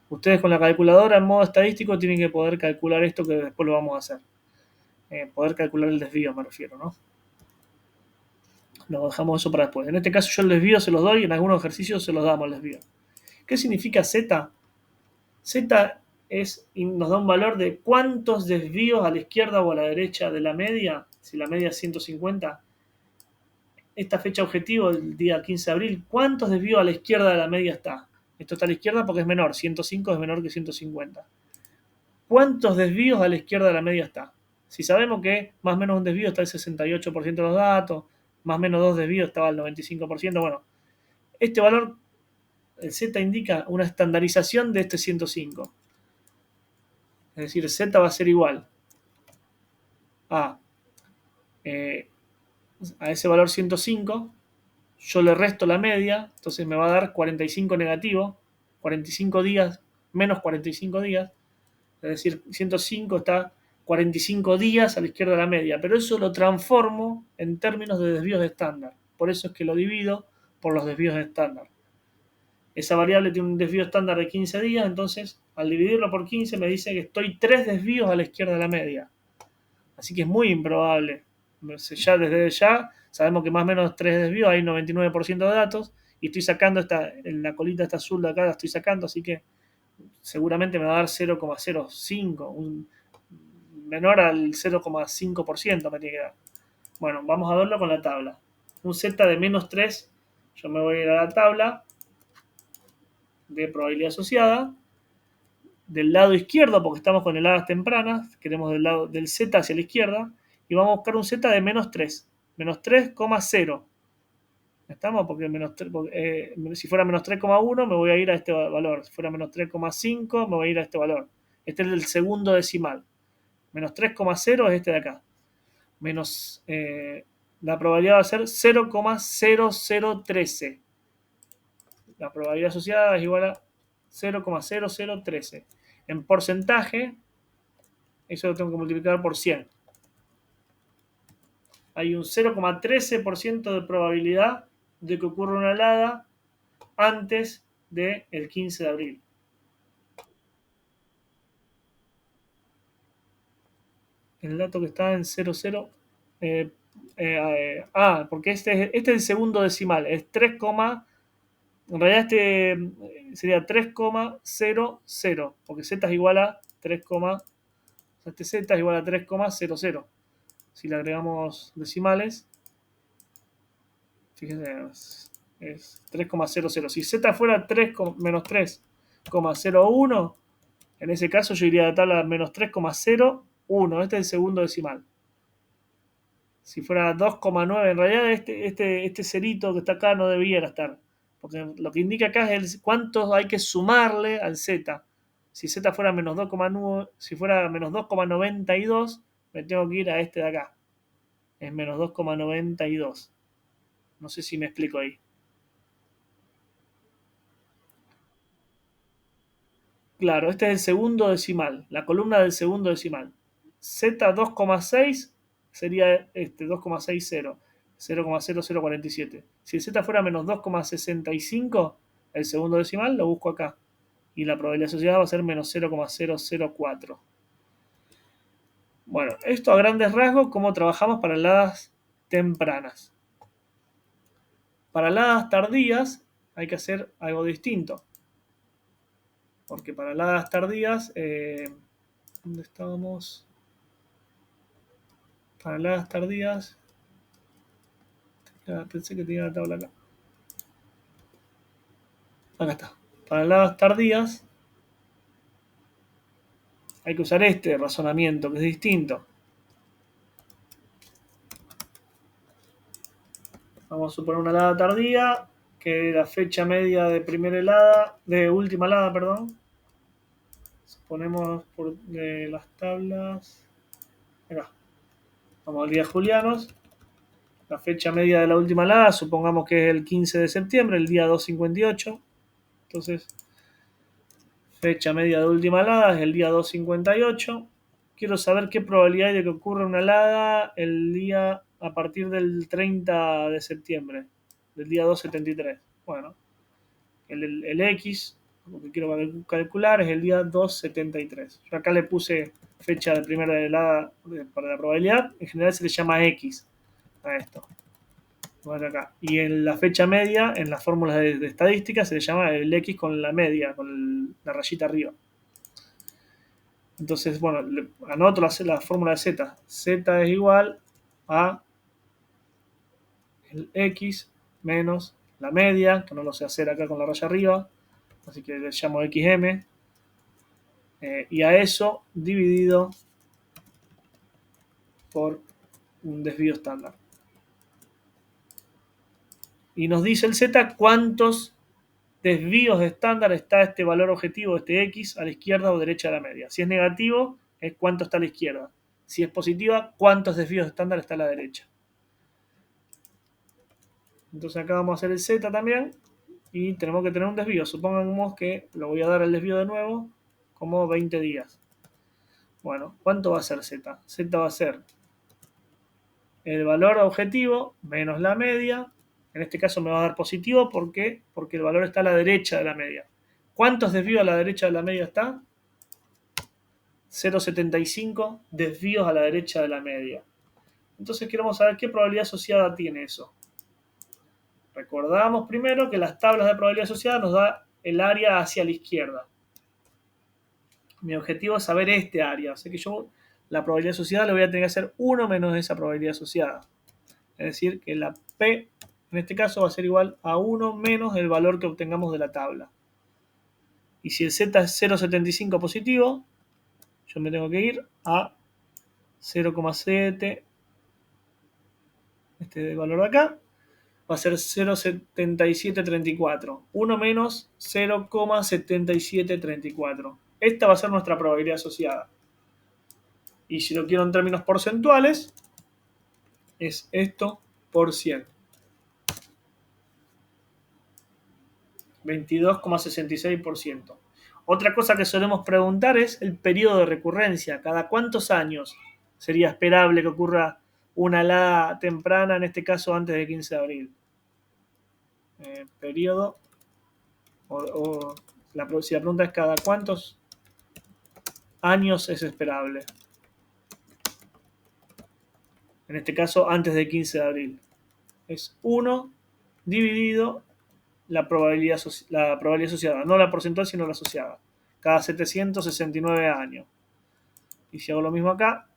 A: Ustedes con la calculadora en modo estadístico tienen que poder calcular esto que después lo vamos a hacer. Poder calcular el desvío, me refiero, ¿no? Lo dejamos eso para después. En este caso yo el desvío se los doy, en algunos ejercicios se los damos el desvío. ¿Qué significa Z? Z nos da un valor de cuántos desvíos a la izquierda o a la derecha de la media, si la media es 150, esta fecha objetivo, el día 15 de abril, ¿cuántos desvíos a la izquierda de la media está? Esto está a la izquierda porque es menor, 105 es menor que 150. ¿Cuántos desvíos a la izquierda de la media está? Si sabemos que más o menos un desvío está el 68% de los datos, más o menos dos desvíos estaba el 95%, bueno, este valor, el Z indica una estandarización de este 105. Es decir, Z va a ser igual a, eh, a ese valor 105, yo le resto la media, entonces me va a dar 45 negativo, 45 días, menos 45 días, es decir, 105 está 45 días a la izquierda de la media, pero eso lo transformo en términos de desvíos estándar. Por eso es que lo divido por los desvíos estándar. Esa variable tiene un desvío estándar de 15 días, entonces al dividirlo por 15 me dice que estoy 3 desvíos a la izquierda de la media. Así que es muy improbable. Ya desde ya sabemos que más o menos 3 desvíos hay 99% de datos y estoy sacando en la colita esta azul de acá la estoy sacando, así que seguramente me va a dar 0,05, menor al 0,5% me tiene que dar. Bueno, vamos a verlo con la tabla. Un z de menos 3, yo me voy a ir a la tabla de probabilidad asociada. Del lado izquierdo, porque estamos con heladas tempranas, queremos del lado del z hacia la izquierda, y vamos a buscar un z de menos 3, menos 3,0. ¿Estamos? Porque, si fuera menos 3,1 me voy a ir a este valor, si fuera menos 3,5 me voy a ir a este valor. Este es el segundo decimal. Menos 3,0 es este de acá. Menos, la probabilidad va a ser 0,0013. La probabilidad asociada es igual a 0,0013. En porcentaje, eso lo tengo que multiplicar por 100. Hay un 0,13% de probabilidad de que ocurra una helada antes del 15 de abril. El dato que está en 00. Porque este es el segundo decimal. Es 3, en realidad este sería 3,00. Porque z es igual a 3, este z es igual a 3,00. Si le agregamos decimales, fíjense, es 3,00. Si z fuera 3, menos 3,01, en ese caso yo iría a la tabla menos 3,01. Este es el segundo decimal. Si fuera 2,9, en realidad este cerito que está acá no debiera estar. Porque lo que indica acá es cuánto hay que sumarle al z. Si z fuera menos 2,9, si fuera menos 2,92, me tengo que ir a este de acá. Es menos 2,92. No sé si me explico ahí. Claro, este es el segundo decimal, la columna del segundo decimal. Z 2,6 sería 2,60, 0,0047. Si el Z fuera menos 2,65, el segundo decimal lo busco acá. Y la probabilidad asociada va a ser menos 0,004. Bueno, esto a grandes rasgos, cómo trabajamos para heladas tempranas. Para heladas tardías hay que hacer algo distinto. Porque para heladas tardías, ¿dónde estábamos? Para heladas tardías, pensé que tenía la tabla acá. Acá está. Para heladas tardías hay que usar este razonamiento que es distinto. Vamos a suponer una helada tardía, que la fecha media de primera helada, de última helada, perdón. Suponemos por las tablas. Acá. Vamos al día julianos. La fecha media de la última helada, supongamos que es el 15 de septiembre, el día 258. Entonces, fecha media de última helada es el día 258. Quiero saber qué probabilidad hay de que ocurra una helada el día a partir del 30 de septiembre, del día 273. Bueno, el X, lo que quiero calcular, es el día 273. Yo acá le puse fecha de primera helada para la probabilidad. En general se le llama X a esto. Bueno, acá. Y en la fecha media, en las fórmulas de estadística, se le llama el X con la media, con la rayita arriba. Entonces, bueno, anoto la fórmula de Z. Z es igual a el X menos la media, que no lo sé hacer acá con la raya arriba, así que le llamo XM, y a eso dividido por un desvío estándar. Y nos dice el Z cuántos desvíos estándar está este valor objetivo, este X, a la izquierda o derecha de la media. Si es negativo, es cuánto está a la izquierda. Si es positiva, cuántos desvíos estándar está a la derecha. Entonces acá vamos a hacer el Z también. y tenemos que tener un desvío. Supongamos que lo voy a dar al desvío de nuevo como 20 días. Bueno, ¿cuánto va a ser Z? Z va a ser el valor objetivo menos la media. En este caso me va a dar positivo. ¿Por qué? Porque el valor está a la derecha de la media. ¿Cuántos desvíos a la derecha de la media está? 0,75 desvíos a la derecha de la media. Entonces queremos saber qué probabilidad asociada tiene eso. Recordamos primero que las tablas de probabilidad asociada nos da el área hacia la izquierda. Mi objetivo es saber este área. O sea que yo la probabilidad asociada le voy a tener que hacer 1 menos esa probabilidad asociada. Es decir, que la P en este caso va a ser igual a 1 menos el valor que obtengamos de la tabla. Y si el Z es 0,75 positivo, yo me tengo que ir a 0,7, este valor de acá, va a ser 0,7734. 1 menos 0,7734. Esta va a ser nuestra probabilidad asociada. Y si lo quiero en términos porcentuales, es esto por 100. 22,66%. Otra cosa que solemos preguntar es el periodo de recurrencia. ¿Cada cuántos años sería esperable que ocurra una helada temprana, en este caso antes del 15 de abril? Periodo, si la pregunta es cada cuántos años es esperable. En este caso antes del 15 de abril. Es 1 dividido la probabilidad asociada, no la porcentual, sino la asociada. Cada 769 años. Y si hago lo mismo acá,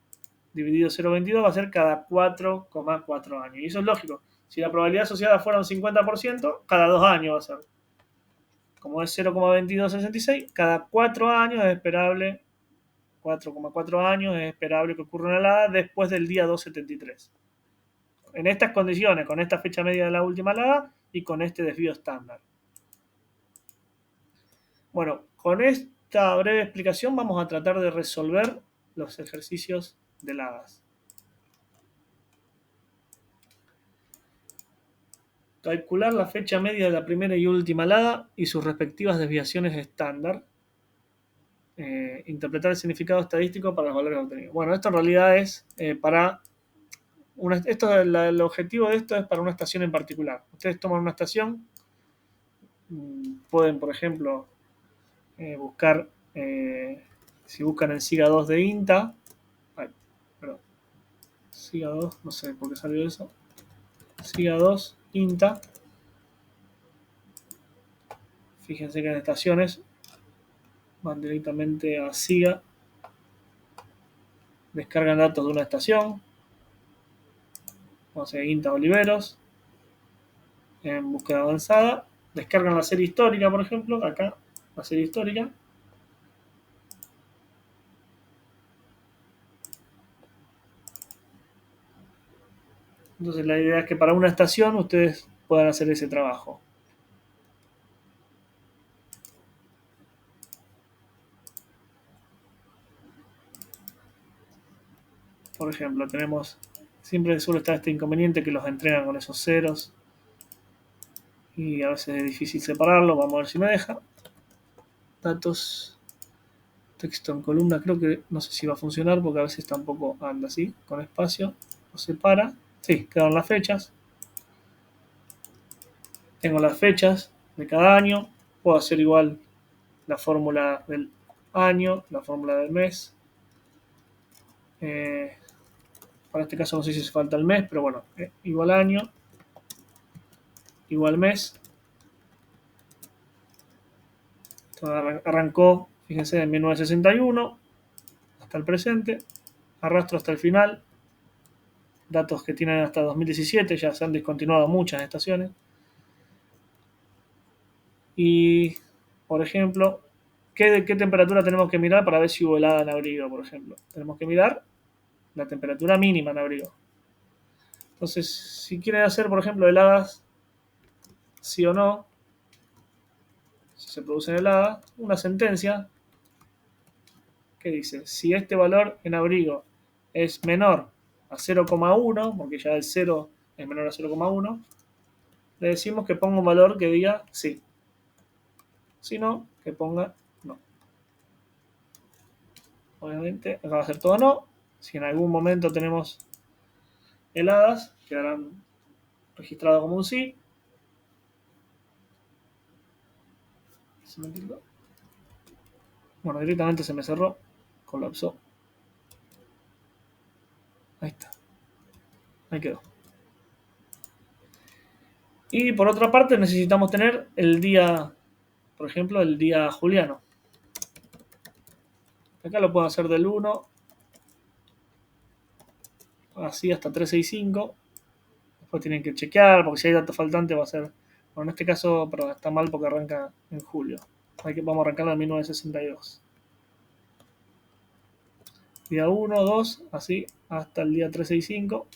A: dividido 0,22 va a ser cada 4,4 años. Y eso es lógico. Si la probabilidad asociada fuera un 50%, cada 2 años va a ser. Como es 0,2266, cada 4 años es esperable, 4,4 años es esperable que ocurra una helada después del día 273. En estas condiciones, con esta fecha media de la última helada y con este desvío estándar. Bueno, con esta breve explicación vamos a tratar de resolver los ejercicios de heladas. Calcular la fecha media de la primera y última helada y sus respectivas desviaciones estándar. Interpretar el significado estadístico para los valores obtenidos. Bueno, esto en realidad es para... el objetivo de esto es para una estación en particular. Ustedes toman una estación, pueden, por ejemplo, buscar, si buscan en SIGA 2 de INTA, perdón, SIGA 2, no sé por qué salió eso, SIGA 2 INTA, fíjense que en estaciones van directamente a SIGA, descargan datos de una estación, vamos a INTA Oliveros, en búsqueda avanzada, descargan la serie histórica, por ejemplo, acá, la serie histórica. Entonces la idea es que para una estación ustedes puedan hacer ese trabajo. Por ejemplo, tenemos, siempre suele estar este inconveniente que los entregan con esos ceros y a veces es difícil separarlo. Vamos a ver si me deja. Datos, texto en columna, creo que no sé si va a funcionar porque a veces tampoco anda así, con espacio, lo separa. Sí, quedaron las fechas. Tengo las fechas de cada año. Puedo hacer igual la fórmula del año, la fórmula del mes. Para este caso no sé si hace falta el mes, pero bueno, igual año, igual mes. Esto arrancó, fíjense, en 1961 hasta el presente. Arrastro hasta el final. Datos que tienen hasta 2017, ya se han descontinuado muchas estaciones. Y, por ejemplo, ¿qué temperatura tenemos que mirar para ver si hubo helada en abrigo, por ejemplo? Tenemos que mirar la temperatura mínima en abrigo. Entonces, si quieren hacer, por ejemplo, heladas, sí o no, si se producen heladas, una sentencia que dice, si este valor en abrigo es menor a 0,1, porque ya el 0 es menor a 0,1, le decimos que ponga un valor que diga sí. Si no, que ponga no. Obviamente, acá va a ser todo no. Si en algún momento tenemos heladas, quedarán registradas como un sí. Bueno, directamente se me cerró, colapsó. Ahí está, ahí quedó. Y por otra parte necesitamos tener el día, por ejemplo, el día juliano. Acá lo puedo hacer del 1, así hasta 365. Después tienen que chequear, porque si hay datos faltantes va a ser... Bueno, en este caso, pero está mal porque arranca en julio. Vamos a arrancarlo en 1962. Día 1, 2, así, hasta el día 365.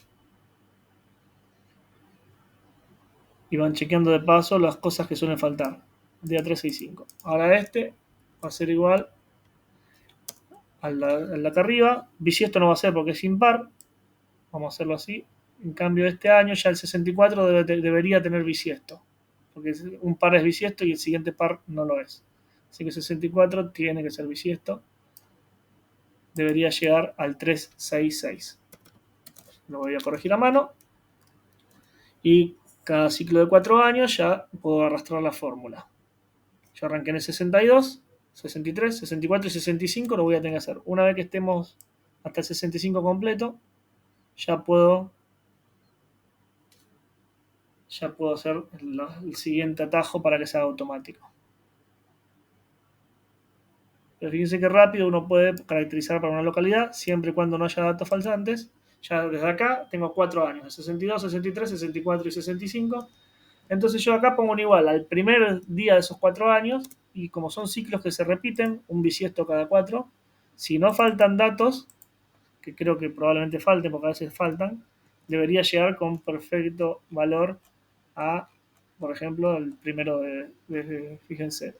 A: Y van chequeando de paso las cosas que suelen faltar. Día 365. Ahora este va a ser igual al de acá arriba. Bisiesto no va a ser porque es impar. Vamos a hacerlo así. En cambio, este año ya el 64 debería tener bisiesto. Porque un par es bisiesto y el siguiente par no lo es. Así que 64 tiene que ser bisiesto. Debería llegar al 366. Lo voy a corregir a mano. Y cada ciclo de 4 años ya puedo arrastrar la fórmula. Yo arranqué en el 62, 63, 64 y 65 lo voy a tener que hacer. Una vez que estemos hasta el 65 completo, ya puedo hacer el siguiente atajo para que sea automático. Pero fíjense que rápido uno puede caracterizar para una localidad, siempre y cuando no haya datos falsantes. Ya desde acá tengo 4 años, 62, 63, 64 y 65. Entonces yo acá pongo un igual al primer día de esos 4 años, y como son ciclos que se repiten, un bisiesto cada 4, si no faltan datos, que creo que probablemente falten porque a veces faltan, debería llegar con perfecto valor a, por ejemplo, el primero fíjense,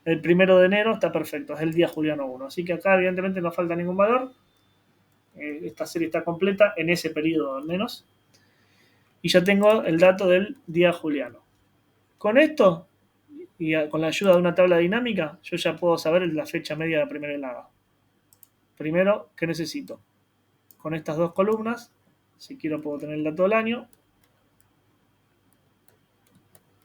A: el primero de enero está perfecto, es el día juliano 1. Así que acá evidentemente no falta ningún valor. Esta serie está completa en ese periodo al menos. Y ya tengo el dato del día juliano. Con esto, y con la ayuda de una tabla dinámica, yo ya puedo saber la fecha media de la primera helada. Primero, ¿qué necesito? Con estas dos columnas, si quiero puedo tener el dato del año.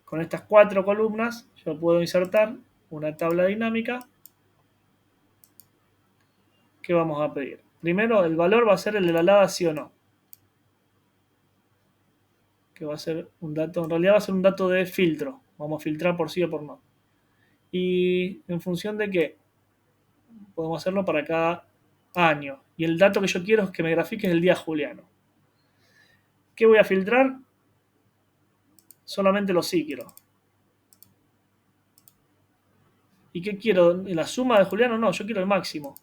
A: Con estas 4 columnas, yo puedo insertar una tabla dinámica. ¿Qué vamos a pedir? Primero, el valor va a ser el de la helada sí o no. Que va a ser un dato, en realidad va a ser un dato de filtro. Vamos a filtrar por sí o por no. Y en función de qué, podemos hacerlo para cada año. Y el dato que yo quiero es que me grafique el día juliano. ¿Qué voy a filtrar? Solamente los sí quiero. ¿Y qué quiero? ¿La suma de juliano? No, yo quiero el máximo.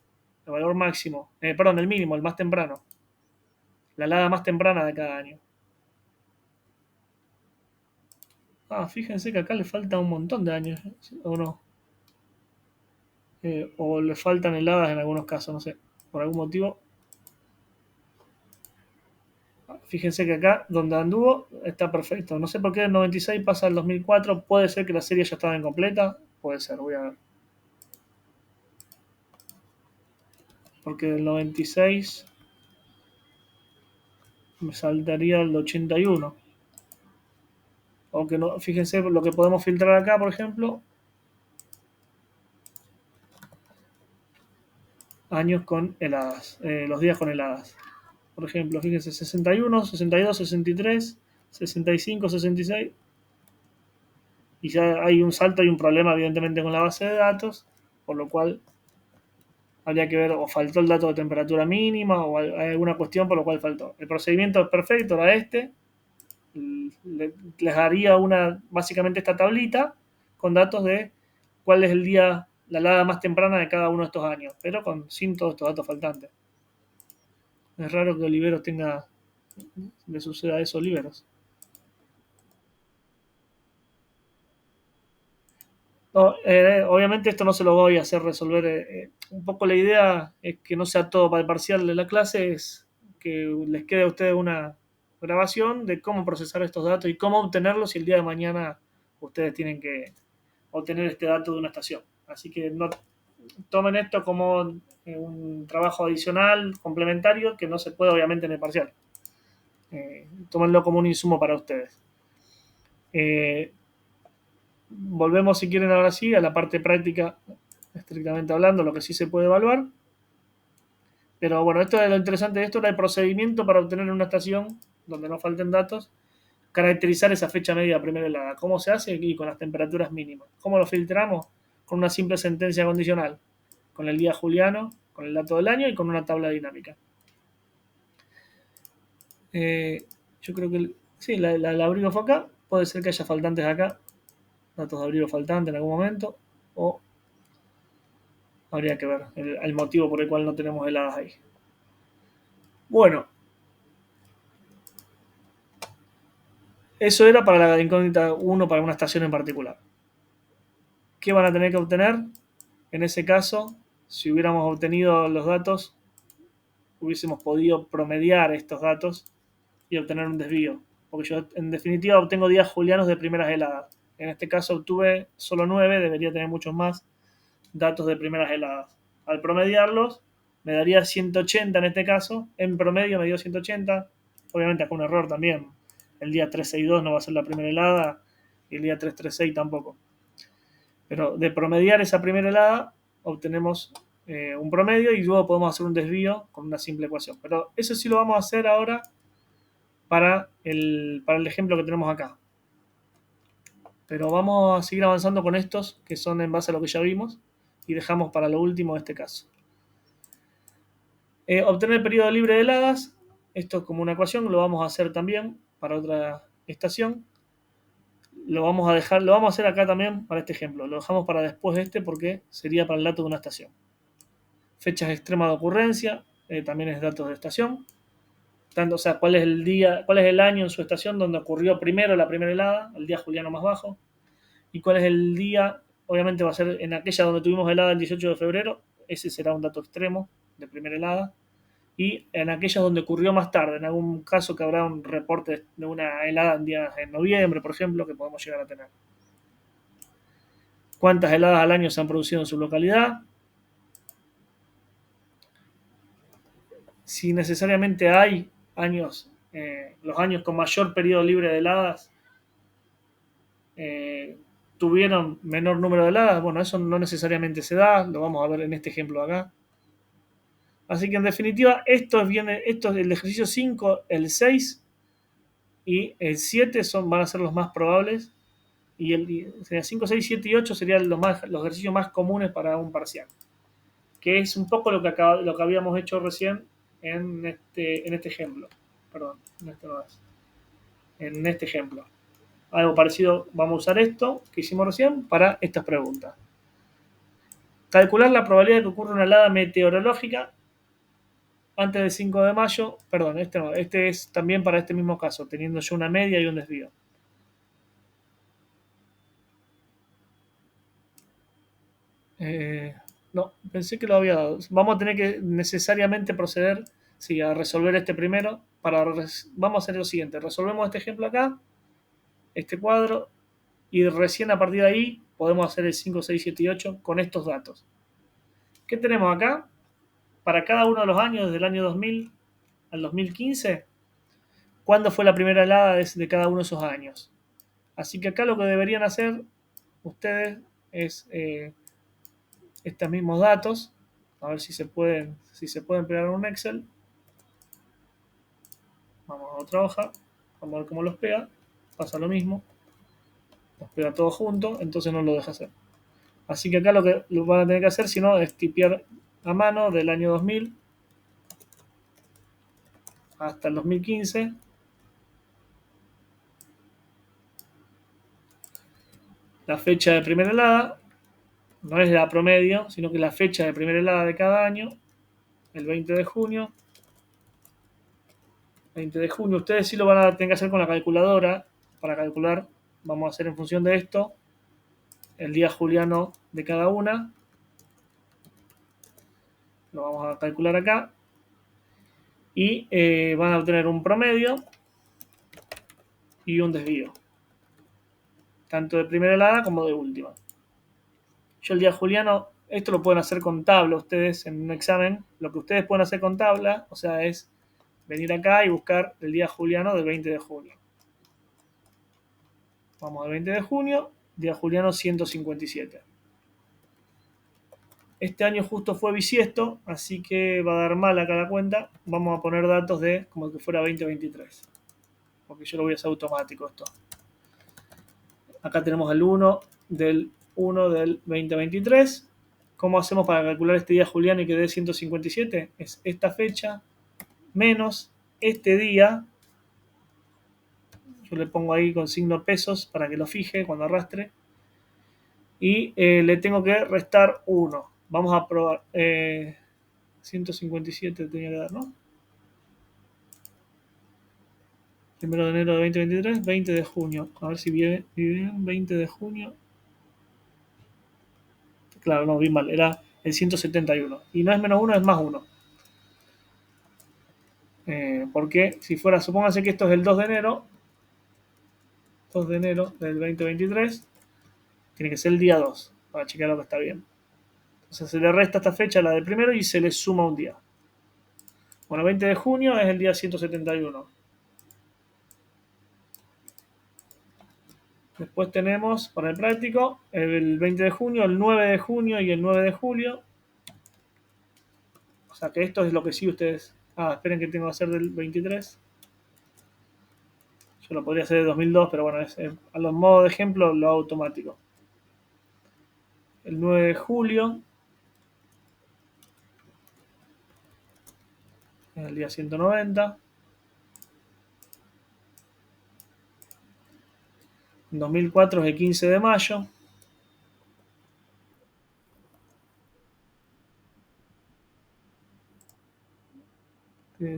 A: El valor máximo. Perdón, el mínimo, el más temprano. La helada más temprana de cada año. Fíjense que acá le falta un montón de años. ¿O no? O le faltan heladas en algunos casos, no sé. Por algún motivo. Fíjense que acá, donde anduvo, está perfecto. No sé por qué el 96 pasa al 2004. Puede ser que la serie ya estaba incompleta. Puede ser, voy a ver. Porque el 96 me saltaría el 81. O que no, fíjense lo que podemos filtrar acá, por ejemplo. Años con heladas. Los días con heladas. Por ejemplo, fíjense, 61, 62, 63, 65, 66. Y ya hay un salto y un problema, evidentemente, con la base de datos, por lo cual habría que ver, o faltó el dato de temperatura mínima, o hay alguna cuestión por lo cual faltó. El procedimiento es perfecto, era este. Les daría básicamente esta tablita con datos de cuál es el día, la helada más temprana de cada uno de estos años, pero sin todos estos datos faltantes. Es raro que Oliveros le suceda eso a Oliveros. No, obviamente esto no se lo voy a hacer resolver. Un poco la idea es que no sea todo para el parcial de la clase, es que les quede a ustedes una grabación de cómo procesar estos datos y cómo obtenerlos si el día de mañana ustedes tienen que obtener este dato de una estación. Así que no tomen esto como un trabajo adicional, complementario, que no se puede obviamente en el parcial. Tómenlo como un insumo para ustedes. Volvemos, si quieren, ahora sí, a la parte práctica, estrictamente hablando, lo que sí se puede evaluar. Pero bueno, esto es lo interesante de esto, era el procedimiento para obtener una estación donde no falten datos, caracterizar esa fecha media primera helada. ¿Cómo se hace? Y con las temperaturas mínimas. ¿Cómo lo filtramos? Con una simple sentencia condicional, con el día juliano, con el dato del año y con una tabla dinámica. Yo creo que sí, el abrigo fue acá. Puede ser que haya faltantes acá, datos de abrigo faltantes en algún momento, o habría que ver el motivo por el cual no tenemos heladas ahí. Bueno, eso era para la incógnita 1, para una estación en particular. ¿Qué van a tener que obtener? En ese caso, si hubiéramos obtenido los datos, hubiésemos podido promediar estos datos y obtener un desvío. Porque yo, en definitiva, obtengo días julianos de primeras heladas. En este caso obtuve solo 9, debería tener muchos más datos de primeras heladas. Al promediarlos, me daría 180 en este caso. En promedio me dio 180. Obviamente acá un error también. El día 362 no va a ser la primera helada y el día 336 tampoco. Pero de promediar esa primera helada, obtenemos un promedio y luego podemos hacer un desvío con una simple ecuación. Pero eso sí lo vamos a hacer ahora para el ejemplo que tenemos acá. Pero vamos a seguir avanzando con estos que son en base a lo que ya vimos y dejamos para lo último este caso. Obtener el periodo libre de heladas, esto es como una ecuación, lo vamos a hacer también para otra estación. Lo vamos a hacer acá también para este ejemplo. Lo dejamos para después de este porque sería para el dato de una estación. Fechas extremas de ocurrencia, también es datos de estación. Tanto, o sea, cuál es el día, cuál es el año en su estación donde ocurrió primero la primera helada, el día juliano más bajo, y cuál es el día, obviamente va a ser en aquella donde tuvimos helada el 18 de febrero, ese será un dato extremo de primera helada, y en aquellas donde ocurrió más tarde, en algún caso que habrá un reporte de una helada en noviembre, por ejemplo, que podemos llegar a tener. ¿Cuántas heladas al año se han producido en su localidad? Si necesariamente hay años, los años con mayor periodo libre de heladas tuvieron menor número de heladas, bueno, eso no necesariamente se da, lo vamos a ver en este ejemplo acá. Así que en definitiva, esto es el ejercicio 5, el 6 y el 7 van a ser los más probables. Y el 5, 6, 7 y 8 serían los ejercicios más comunes para un parcial. Que es un poco lo que habíamos hecho recién en este ejemplo. Perdón, en este ejemplo. Algo parecido, vamos a usar esto que hicimos recién para estas preguntas. Calcular la probabilidad de que ocurra una helada meteorológica antes del 5 de mayo. Perdón, este no, este es también para este mismo caso, teniendo yo una media y un desvío. No, pensé que lo había dado. Vamos a tener que necesariamente proceder, sí, a resolver este primero. Vamos a hacer lo siguiente, resolvemos este ejemplo acá, este cuadro, y recién a partir de ahí podemos hacer el 5, 6, 7 y 8 con estos datos. ¿Qué tenemos acá? Para cada uno de los años, desde el año 2000 al 2015, ¿cuándo fue la primera helada de cada uno de esos años? Así que acá lo que deberían hacer ustedes es estos mismos datos, a ver si se pueden pegar en un Excel. Vamos a otra hoja, vamos a ver cómo los pega. Pasa lo mismo, los pega todos juntos, entonces no lo deja hacer. Así que acá lo que van a tener que hacer, si no, es tipear a mano del año 2000 hasta el 2015. La fecha de primera helada, no es la promedio, sino que la fecha de primera helada de cada año, el 20 de junio. 20 de junio, ustedes sí lo van a tener que hacer con la calculadora para calcular. Vamos a hacer en función de esto el día juliano de cada una. Lo vamos a calcular acá. Y van a obtener un promedio y un desvío, tanto de primera helada como de última. Yo el día juliano, esto lo pueden hacer con tabla ustedes en un examen. Lo que ustedes pueden hacer con tabla, o sea, es venir acá y buscar el día juliano del 20 de junio. Vamos al 20 de junio, día juliano 157. Este año justo fue bisiesto, así que va a dar mal acá la cuenta. Vamos a poner datos de como que fuera 2023, porque yo lo voy a hacer automático esto. Acá tenemos el 1 del 2023. ¿Cómo hacemos para calcular este día juliano y que dé 157? Es esta fecha menos este día. Yo le pongo ahí con signo pesos para que lo fije cuando arrastre. Y le tengo que restar 1. Vamos a probar. 157 tenía que dar, ¿no? 1 de enero de 2023, 20 de junio. A ver si viene bien. 20 de junio. Claro, no, vi mal. Era el 171. Y no es menos 1, es más 1. Porque si fuera, supónganse que esto es el 2 de enero. 2 de enero del 2023. Tiene que ser el día 2. Para chequear lo que está bien. Entonces se le resta esta fecha, la del primero, y se le suma un día. Bueno, 20 de junio es el día 171. Después tenemos, para el práctico, el 20 de junio, el 9 de junio y el 9 de julio. O sea que esto es lo que sí ustedes... esperen que tengo que hacer del 23. Yo lo podría hacer de 2002, pero bueno, a los modos de ejemplo lo hago automático. El 9 de julio, es el día 190. En 2004 es el 15 de mayo.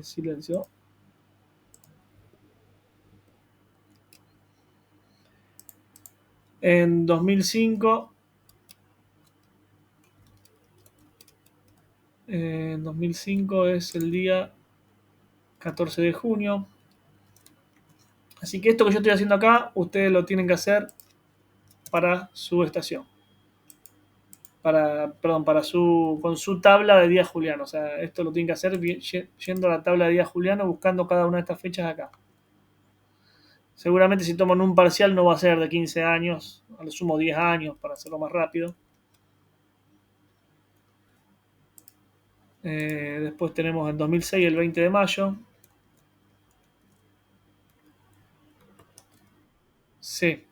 A: Silencio. En 2005, es el día 14 de junio. Así que esto que yo estoy haciendo acá, ustedes lo tienen que hacer para su estación. Con su tabla de día juliano. O sea, esto lo tienen que hacer yendo a la tabla de día juliano, buscando cada una de estas fechas acá. Seguramente si toman un parcial no va a ser de 15 años, a lo sumo 10 años para hacerlo más rápido. Después tenemos en 2006 el 20 de mayo. Sí.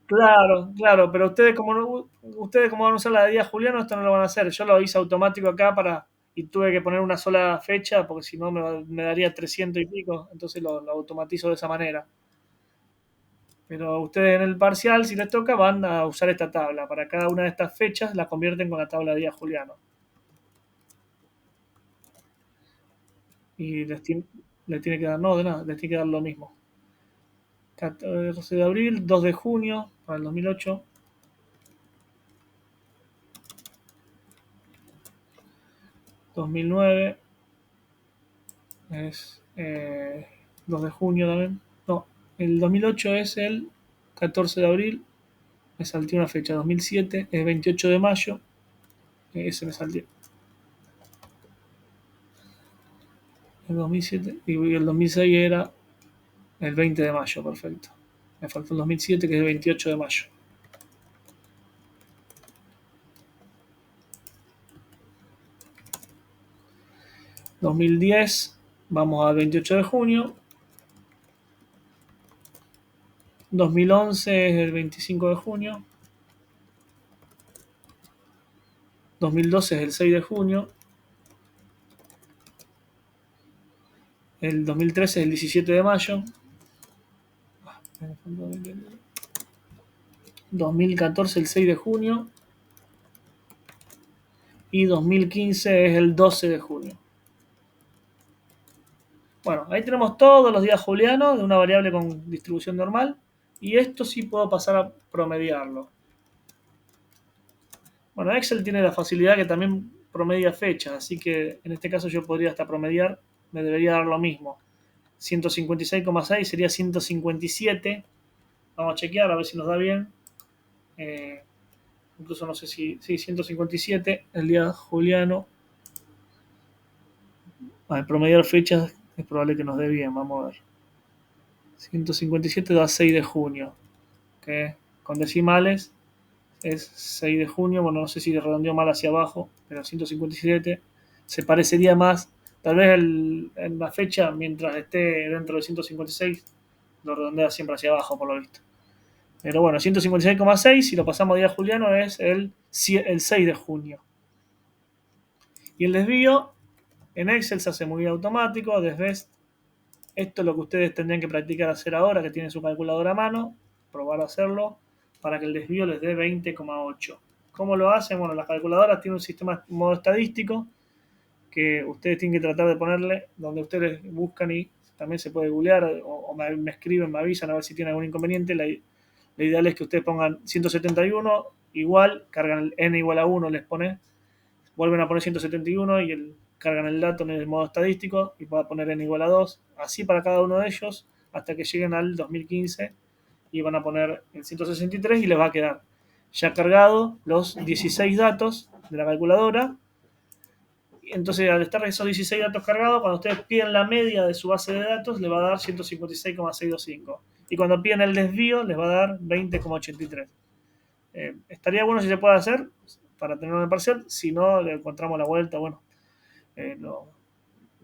A: Claro, claro, pero ustedes como van a usar la de día juliano, esto no lo van a hacer. Yo lo hice automático acá y tuve que poner una sola fecha porque si no me daría 300 y pico, entonces lo automatizo de esa manera. Pero ustedes en el parcial, si les toca, van a usar esta tabla. Para cada una de estas fechas la convierten con la tabla de día juliano. Y les tiene que dar, no, de nada, les tiene que dar lo mismo. 14 de abril, 2 de junio para el 2008. 2009 es 2 de junio también. No, el 2008 es el 14 de abril. Me salté una fecha. 2007 es 28 de mayo. Ese me salté. El 2007 y el 2006 era el 20 de mayo, perfecto. Me faltó el 2007 que es el 28 de mayo. 2010 vamos al 28 de junio. 2011 es el 25 de junio. 2012 es el 6 de junio. El 2013 es el 17 de mayo. 2014 el 6 de junio. Y 2015 es el 12 de junio. Bueno, ahí tenemos todos los días julianos de una variable con distribución normal. Y esto sí puedo pasar a promediarlo. Bueno, Excel tiene la facilidad que también promedia fechas, así que en este caso yo podría hasta promediar, me debería dar lo mismo. 156,6 sería 157. Vamos a chequear a ver si nos da bien. Eh, incluso no sé si... Sí, 157, el día juliano. Promediar fechas es probable que nos dé bien, vamos a ver. 157 da 6 de junio, que con decimales es 6 de junio, bueno, no sé si redondeó mal hacia abajo, pero 157 se parecería más, tal vez en la fecha, mientras esté dentro de 156, lo redondea siempre hacia abajo, por lo visto. Pero bueno, 156,6, si lo pasamos a día juliano, es el 6 de junio. Y el desvío en Excel se hace muy automático, desbest. Esto es lo que ustedes tendrían que practicar hacer ahora, que tienen su calculadora a mano, probar a hacerlo, para que el desvío les dé 20,8. ¿Cómo lo hacen? Bueno, las calculadoras tienen un sistema modo estadístico que ustedes tienen que tratar de ponerle donde ustedes buscan y también se puede googlear o me escriben, me avisan a ver si tienen algún inconveniente. La ideal es que ustedes pongan 171 igual, cargan el n igual a 1, les pone, vuelven a poner 171 y cargan el dato en el modo estadístico y van a poner n igual a 2, así para cada uno de ellos hasta que lleguen al 2015 y van a poner el 163 y les va a quedar ya cargado los 16 datos de la calculadora. Entonces, al estar esos 16 datos cargados, cuando ustedes piden la media de su base de datos, les va a dar 156,625. Y cuando piden el desvío, les va a dar 20,83. Estaría bueno si se puede hacer para tener una parcial. Si no, le encontramos la vuelta. Bueno,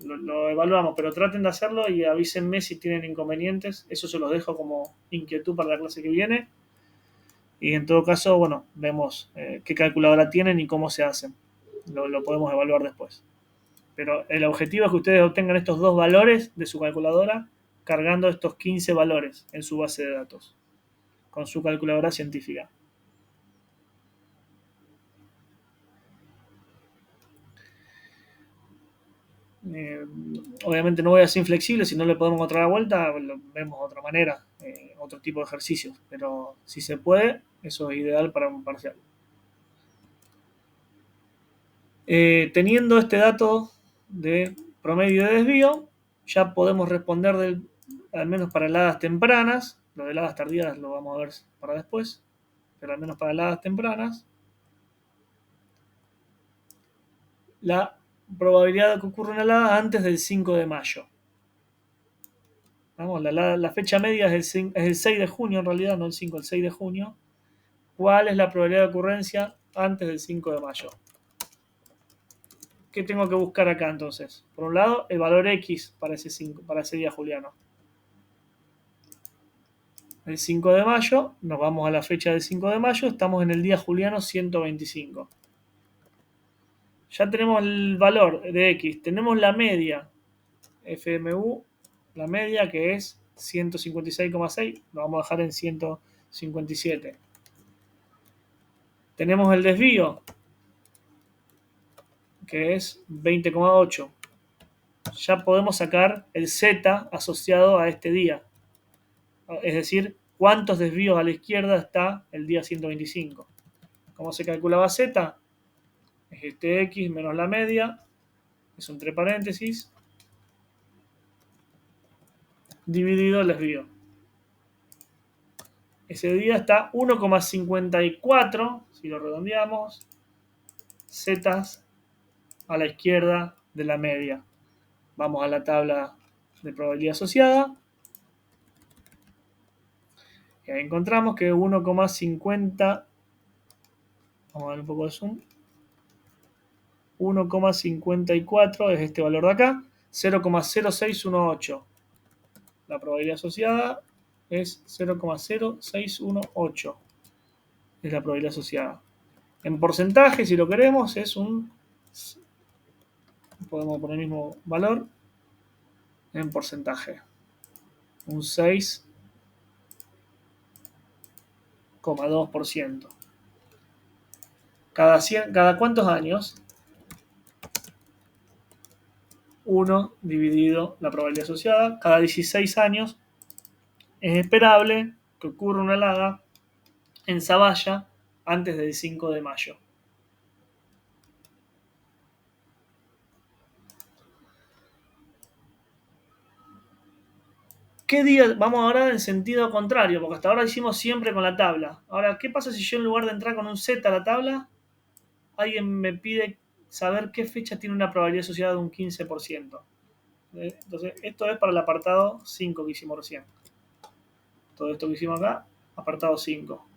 A: lo evaluamos, pero traten de hacerlo y avísenme si tienen inconvenientes. Eso se los dejo como inquietud para la clase que viene. Y en todo caso, bueno, vemos qué calculadora tienen y cómo se hacen. Lo podemos evaluar después. Pero el objetivo es que ustedes obtengan estos dos valores de su calculadora cargando estos 15 valores en su base de datos con su calculadora científica. Eh, obviamente no voy a ser inflexible, si no le podemos encontrar la vuelta, lo vemos de otra manera, otro tipo de ejercicios. Pero si se puede, eso es ideal para un parcial. Teniendo este dato de promedio de desvío, ya podemos responder al menos para heladas tempranas. Lo de heladas tardías lo vamos a ver para después, pero al menos para heladas tempranas. La probabilidad de que ocurra una helada antes del 5 de mayo. Vamos, la fecha media es el 6 de junio, en realidad, no el 5, el 6 de junio. ¿Cuál es la probabilidad de ocurrencia antes del 5 de mayo? ¿Qué tengo que buscar acá entonces? Por un lado, el valor X para ese día juliano. El 5 de mayo, nos vamos a la fecha del 5 de mayo, estamos en el día juliano 125. Ya tenemos el valor de X, tenemos la media, FMU, la media que es 156,6, lo vamos a dejar en 157. Tenemos el desvío, que es 20,8. Ya podemos sacar el Z asociado a este día. Es decir, cuántos desvíos a la izquierda está el día 125. ¿Cómo se calculaba Z? Es este X menos la media, es entre paréntesis, dividido el desvío. Ese día está 1,54, si lo redondeamos, zetas a la izquierda de la media. Vamos a la tabla de probabilidad asociada. Y ahí encontramos que 1,50, vamos a dar un poco de zoom, 1,54 es este valor de acá, 0,0618. La probabilidad asociada es 0,0618. Es la probabilidad asociada. En porcentaje, si lo queremos, es podemos poner el mismo valor en porcentaje. Un 6,2%. ¿Cada cuántos años? 1 dividido la probabilidad asociada. Cada 16 años es esperable que ocurre una helada en Zavalla antes del 5 de mayo. ¿Qué día? Vamos ahora en sentido contrario, porque hasta ahora hicimos siempre con la tabla. Ahora, ¿qué pasa si yo en lugar de entrar con un Z a la tabla, alguien me pide saber qué fecha tiene una probabilidad asociada de un 15%? Entonces, esto es para el apartado 5 que hicimos recién. Todo esto que hicimos acá, apartado 5.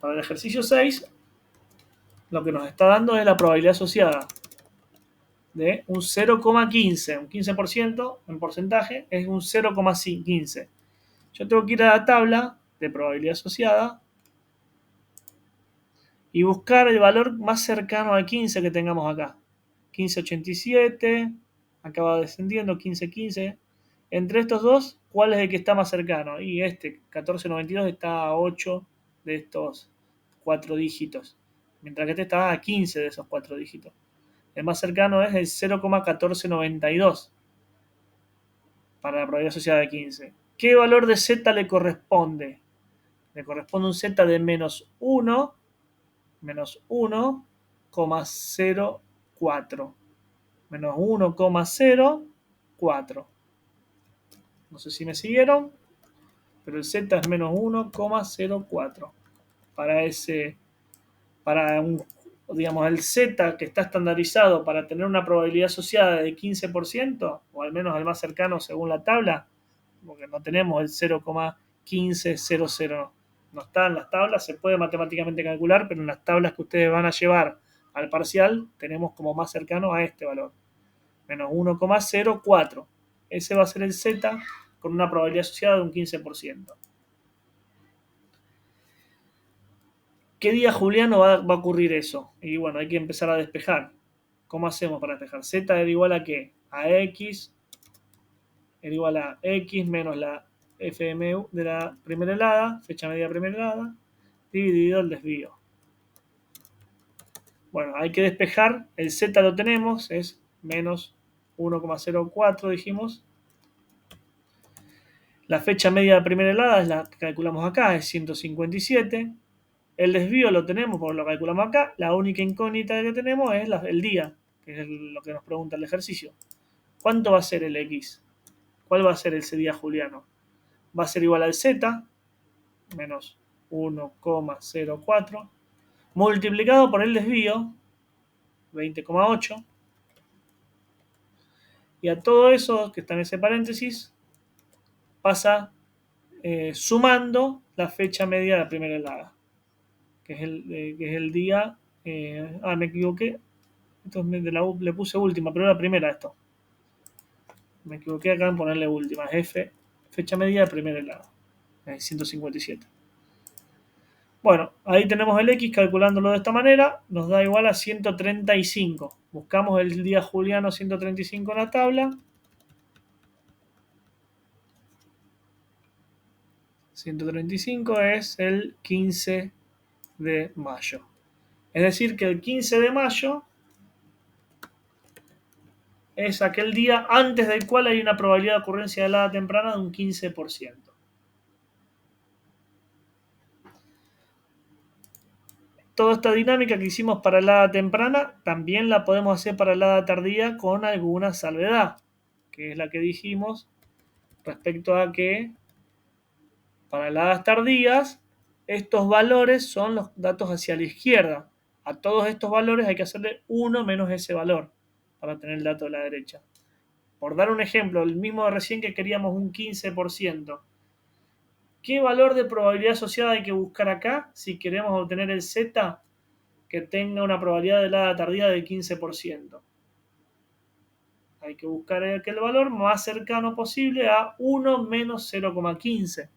A: Para el ejercicio 6, lo que nos está dando es la probabilidad asociada de un 0,15. Un 15% en porcentaje es un 0,15. Yo tengo que ir a la tabla de probabilidad asociada y buscar el valor más cercano al 15 que tengamos acá. 15,87, acá va descendiendo, 15,15. Entre estos dos, ¿cuál es el que está más cercano? Y este, 14,92, está a 8 de estos 4 dígitos, mientras que este está a 15 de esos 4 dígitos. El más cercano es el 0,1492 para la probabilidad asociada de 15. ¿Qué valor de z le corresponde? Le corresponde un z de menos 1,04. Menos 1,04. No sé si me siguieron, pero el z es menos 1,04. Para digamos, el z que está estandarizado para tener una probabilidad asociada de 15%, o al menos el más cercano según la tabla, porque no tenemos el 0,1500. No está en las tablas, se puede matemáticamente calcular, pero en las tablas que ustedes van a llevar al parcial tenemos como más cercano a este valor, menos 1,04. Ese va a ser el z con una probabilidad asociada de un 15%. ¿Qué día juliano va a ocurrir eso? Y bueno, hay que empezar a despejar. ¿Cómo hacemos para despejar? Z era igual a ¿qué? A X era igual a X menos la FMU de la primera helada, fecha media primera helada, dividido el desvío. Bueno, hay que despejar. El Z lo tenemos, es menos 1,04, dijimos. La fecha media de primera helada es la que calculamos acá, es 157. El desvío lo tenemos porque lo calculamos acá. La única incógnita que tenemos es el día, que es lo que nos pregunta el ejercicio. ¿Cuánto va a ser el X? ¿Cuál va a ser ese día juliano? Va a ser igual al Z, menos 1,04, multiplicado por el desvío, 20,8. Y a todo eso que está en ese paréntesis, pasa sumando la fecha media de la primera helada, que es el día. Me equivoqué. Esto le puse última, pero era primera esto. Me equivoqué acá en ponerle última. F, fecha media de primera helada. 157. Bueno, ahí tenemos el X calculándolo de esta manera. Nos da igual a 135. Buscamos el día juliano 135 en la tabla. 135 es el 15 de mayo. Es decir, que el 15 de mayo es aquel día antes del cual hay una probabilidad de ocurrencia de helada temprana de un 15%. Toda esta dinámica que hicimos para helada temprana también la podemos hacer para helada tardía con alguna salvedad, que es la que dijimos respecto a que para heladas tardías estos valores son los datos hacia la izquierda. A todos estos valores hay que hacerle 1 menos ese valor para tener el dato de la derecha. Por dar un ejemplo, el mismo de recién que queríamos un 15%. ¿Qué valor de probabilidad asociada hay que buscar acá si queremos obtener el Z que tenga una probabilidad de helada tardía del 15%? Hay que buscar aquel valor más cercano posible a 1 menos 0,15.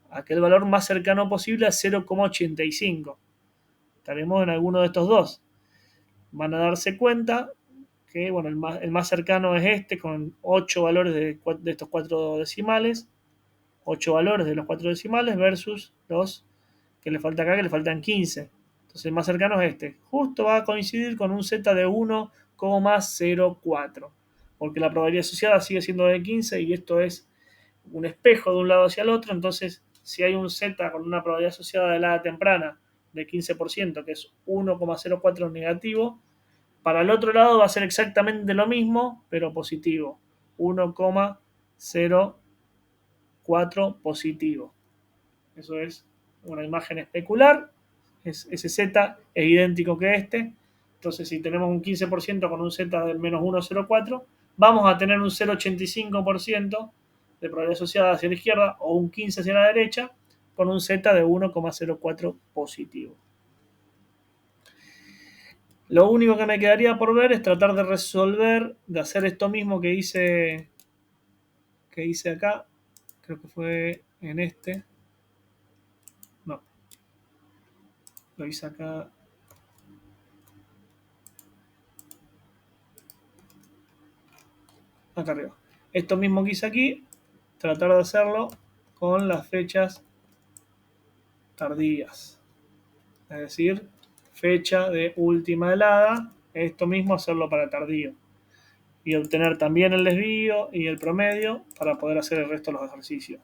A: Aquel valor más cercano posible a 0,85. Estaremos en alguno de estos dos. Van a darse cuenta que bueno, el más cercano es este, con 8 valores de estos 4 decimales. 8 valores de los 4 decimales versus los que le falta acá, que le faltan 15. Entonces el más cercano es este. Justo va a coincidir con un Z de 1,04. porque la probabilidad asociada sigue siendo de 15 y esto es un espejo de un lado hacia el otro. Entonces, si hay un Z con una probabilidad asociada de helada temprana de 15%, que es 1,04 negativo, para el otro lado va a ser exactamente lo mismo, pero positivo. 1,04 positivo. Eso es una imagen especular. Ese Z es idéntico que este. Entonces, si tenemos un 15% con un Z del menos 1,04, vamos a tener un 0,85% de probabilidad asociada hacia la izquierda o un 15 hacia la derecha con un Z de 1,04 positivo. Lo único que me quedaría por ver es tratar de resolver, de hacer esto mismo que hice acá. Creo que fue en este. No, lo hice acá. Acá arriba. Esto mismo que hice aquí, tratar de hacerlo con las fechas tardías. Es decir, fecha de última helada. Esto mismo hacerlo para tardío. Y obtener también el desvío y el promedio para poder hacer el resto de los ejercicios.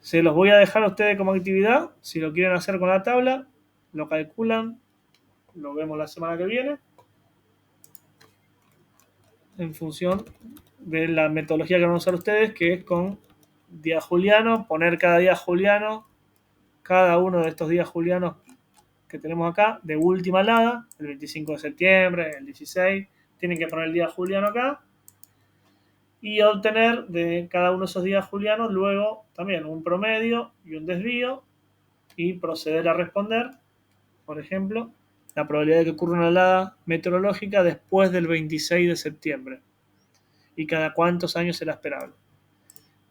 A: Se los voy a dejar a ustedes como actividad. Si lo quieren hacer con la tabla, lo calculan. Lo vemos la semana que viene. En función de la metodología que van a usar ustedes, que es con día juliano, poner cada día juliano, cada uno de estos días julianos que tenemos acá, de última helada, el 25 de septiembre, el 16, tienen que poner el día juliano acá, y obtener de cada uno de esos días julianos luego también un promedio y un desvío, y proceder a responder, por ejemplo, la probabilidad de que ocurra una helada meteorológica después del 26 de septiembre, y cada cuántos años será esperable.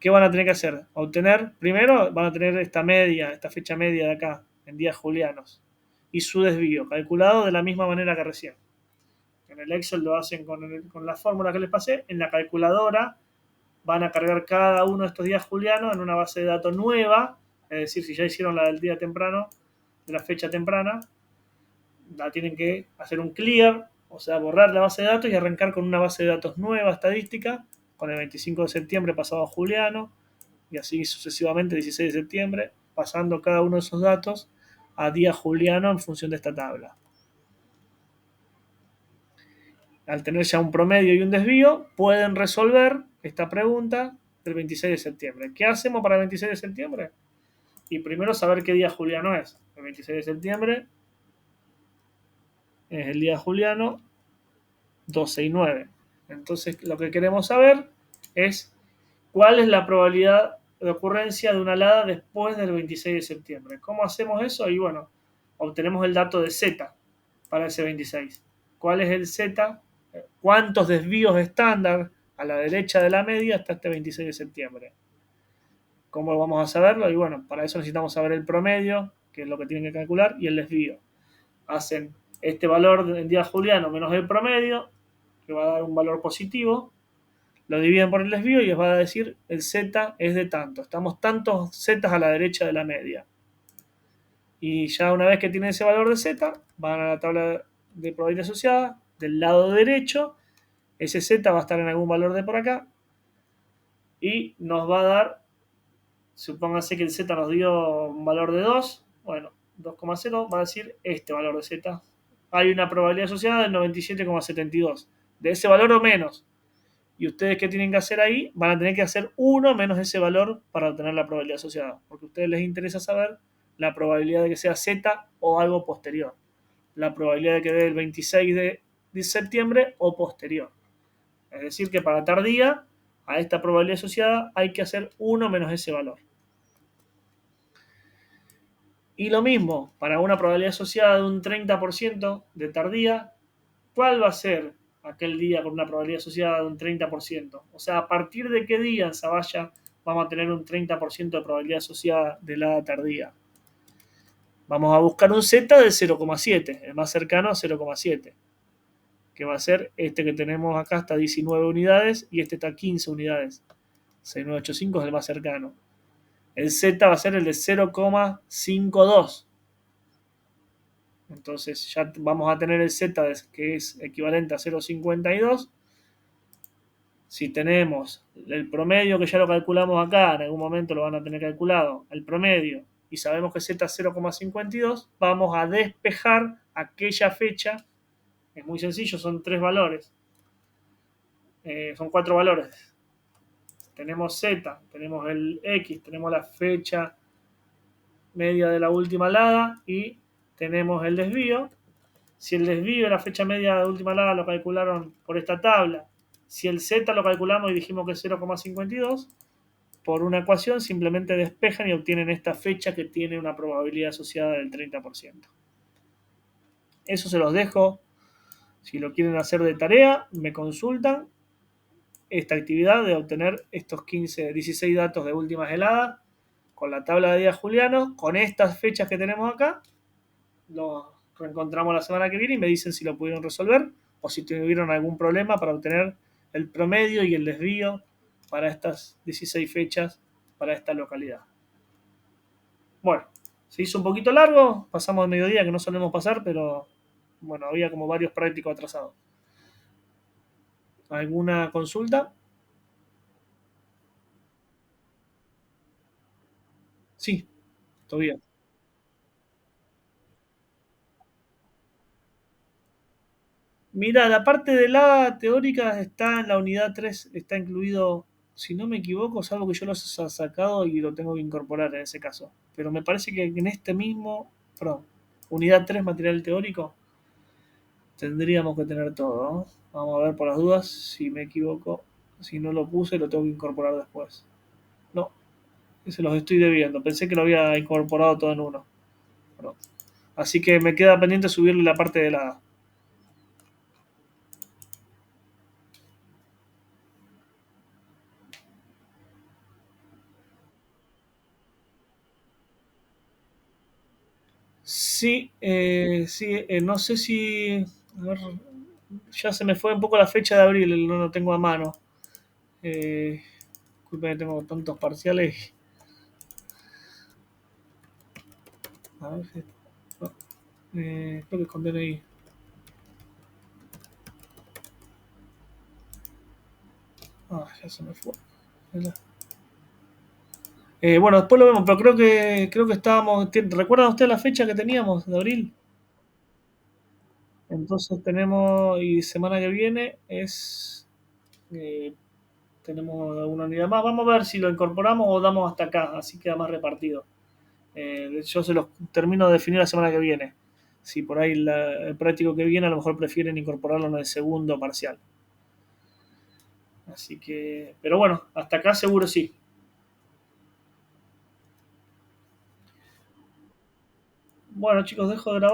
A: ¿Qué van a tener que hacer? Obtener, primero van a tener esta media, esta fecha media de acá, en días julianos, y su desvío, calculado de la misma manera que recién. En el Excel lo hacen con la fórmula que les pasé. En la calculadora van a cargar cada uno de estos días julianos en una base de datos nueva, es decir, si ya hicieron la del día temprano, de la fecha temprana, la tienen que hacer un clear, o sea, borrar la base de datos y arrancar con una base de datos nueva estadística, con el 25 de septiembre pasado a juliano, y así sucesivamente 16 de septiembre, pasando cada uno de esos datos a día juliano en función de esta tabla. Al tener ya un promedio y un desvío, pueden resolver esta pregunta del 26 de septiembre. ¿Qué hacemos para el 26 de septiembre? Y primero saber qué día juliano es. El 26 de septiembre es el día juliano 12 y 9. Entonces, lo que queremos saber es cuál es la probabilidad de ocurrencia de una helada después del 26 de septiembre. ¿Cómo hacemos eso? Y bueno, obtenemos el dato de Z para ese 26. ¿Cuál es el Z? ¿Cuántos desvíos estándar a la derecha de la media hasta este 26 de septiembre? ¿Cómo vamos a saberlo? Y bueno, para eso necesitamos saber el promedio, que es lo que tienen que calcular, y el desvío. Hacen este valor del día juliano menos el promedio, que va a dar un valor positivo, lo dividen por el desvío y les va a decir el Z es de tanto. Estamos tantos Z a la derecha de la media. Y ya una vez que tienen ese valor de Z, van a la tabla de probabilidad asociada, del lado derecho, ese Z va a estar en algún valor de por acá, y nos va a dar, supóngase que el Z nos dio un valor de 2, bueno, 2,0 va a decir este valor de Z. Hay una probabilidad asociada del 97,72, de ese valor o menos. Y ustedes, ¿qué tienen que hacer ahí? Van a tener que hacer 1 menos ese valor para obtener la probabilidad asociada, porque a ustedes les interesa saber la probabilidad de que sea Z o algo posterior, la probabilidad de que dé el 26 de septiembre o posterior. Es decir, que para tardía, a esta probabilidad asociada hay que hacer 1 menos ese valor. Y lo mismo, para una probabilidad asociada de un 30% de tardía, ¿cuál va a ser aquel día con una probabilidad asociada de un 30%? O sea, ¿a partir de qué día en Zavalla vamos a tener un 30% de probabilidad asociada de helada tardía? Vamos a buscar un Z del 0,7, el más cercano a 0,7, que va a ser este que tenemos acá, hasta 19 unidades, y este está a 15 unidades. 6985 es el más cercano. El Z va a ser el de 0,52. Entonces ya vamos a tener el Z que es equivalente a 0,52. Si tenemos el promedio que ya lo calculamos acá, en algún momento lo van a tener calculado, el promedio, y sabemos que Z es 0,52, vamos a despejar aquella fecha. Es muy sencillo, son tres valores. Son cuatro valores. Tenemos Z, tenemos el X, tenemos la fecha media de la última alada y tenemos el desvío. Si el desvío de la fecha media de la última alada lo calcularon por esta tabla, si el Z lo calculamos y dijimos que es 0,52, por una ecuación simplemente despejan y obtienen esta fecha que tiene una probabilidad asociada del 30%. Eso se los dejo. Si lo quieren hacer de tarea, me consultan esta actividad de obtener estos 16 datos de últimas heladas con la tabla de días julianos, con estas fechas que tenemos acá. Nos reencontramos la semana que viene y me dicen si lo pudieron resolver o si tuvieron algún problema para obtener el promedio y el desvío para estas 16 fechas para esta localidad. Bueno, se hizo un poquito largo, pasamos de mediodía, que no solemos pasar, pero bueno, había como varios prácticos atrasados. ¿Alguna consulta? Sí, todavía. Mira, la parte de la teórica está en la unidad 3, está incluido, si no me equivoco, salvo que yo lo haya sacado y lo tengo que incorporar en ese caso. Pero me parece que en este mismo, perdón, unidad 3, material teórico, tendríamos que tener todo, ¿no? Vamos a ver por las dudas, si me equivoco, si no lo puse, lo tengo que incorporar después. No, se los estoy debiendo, pensé que lo había incorporado todo en uno. Perdón. Así que me queda pendiente subirle la parte de la... Sí, no sé si... A ver, ya se me fue un poco la fecha de abril, no lo tengo a mano. Disculpen que tengo tantos parciales. A ver si... no, creo que escondí ahí. Ah, ya se me fue. Bueno, después lo vemos, pero creo que estábamos... ¿Recuerdan ustedes la fecha que teníamos de abril? Entonces tenemos, y semana que viene eh, tenemos una unidad más. Vamos a ver si lo incorporamos o damos hasta acá, así queda más repartido. Yo se los termino de definir la semana que viene. Si por ahí el práctico que viene a lo mejor prefieren incorporarlo en el segundo parcial. Así que, pero bueno, hasta acá seguro sí. Bueno chicos, dejo de grabar.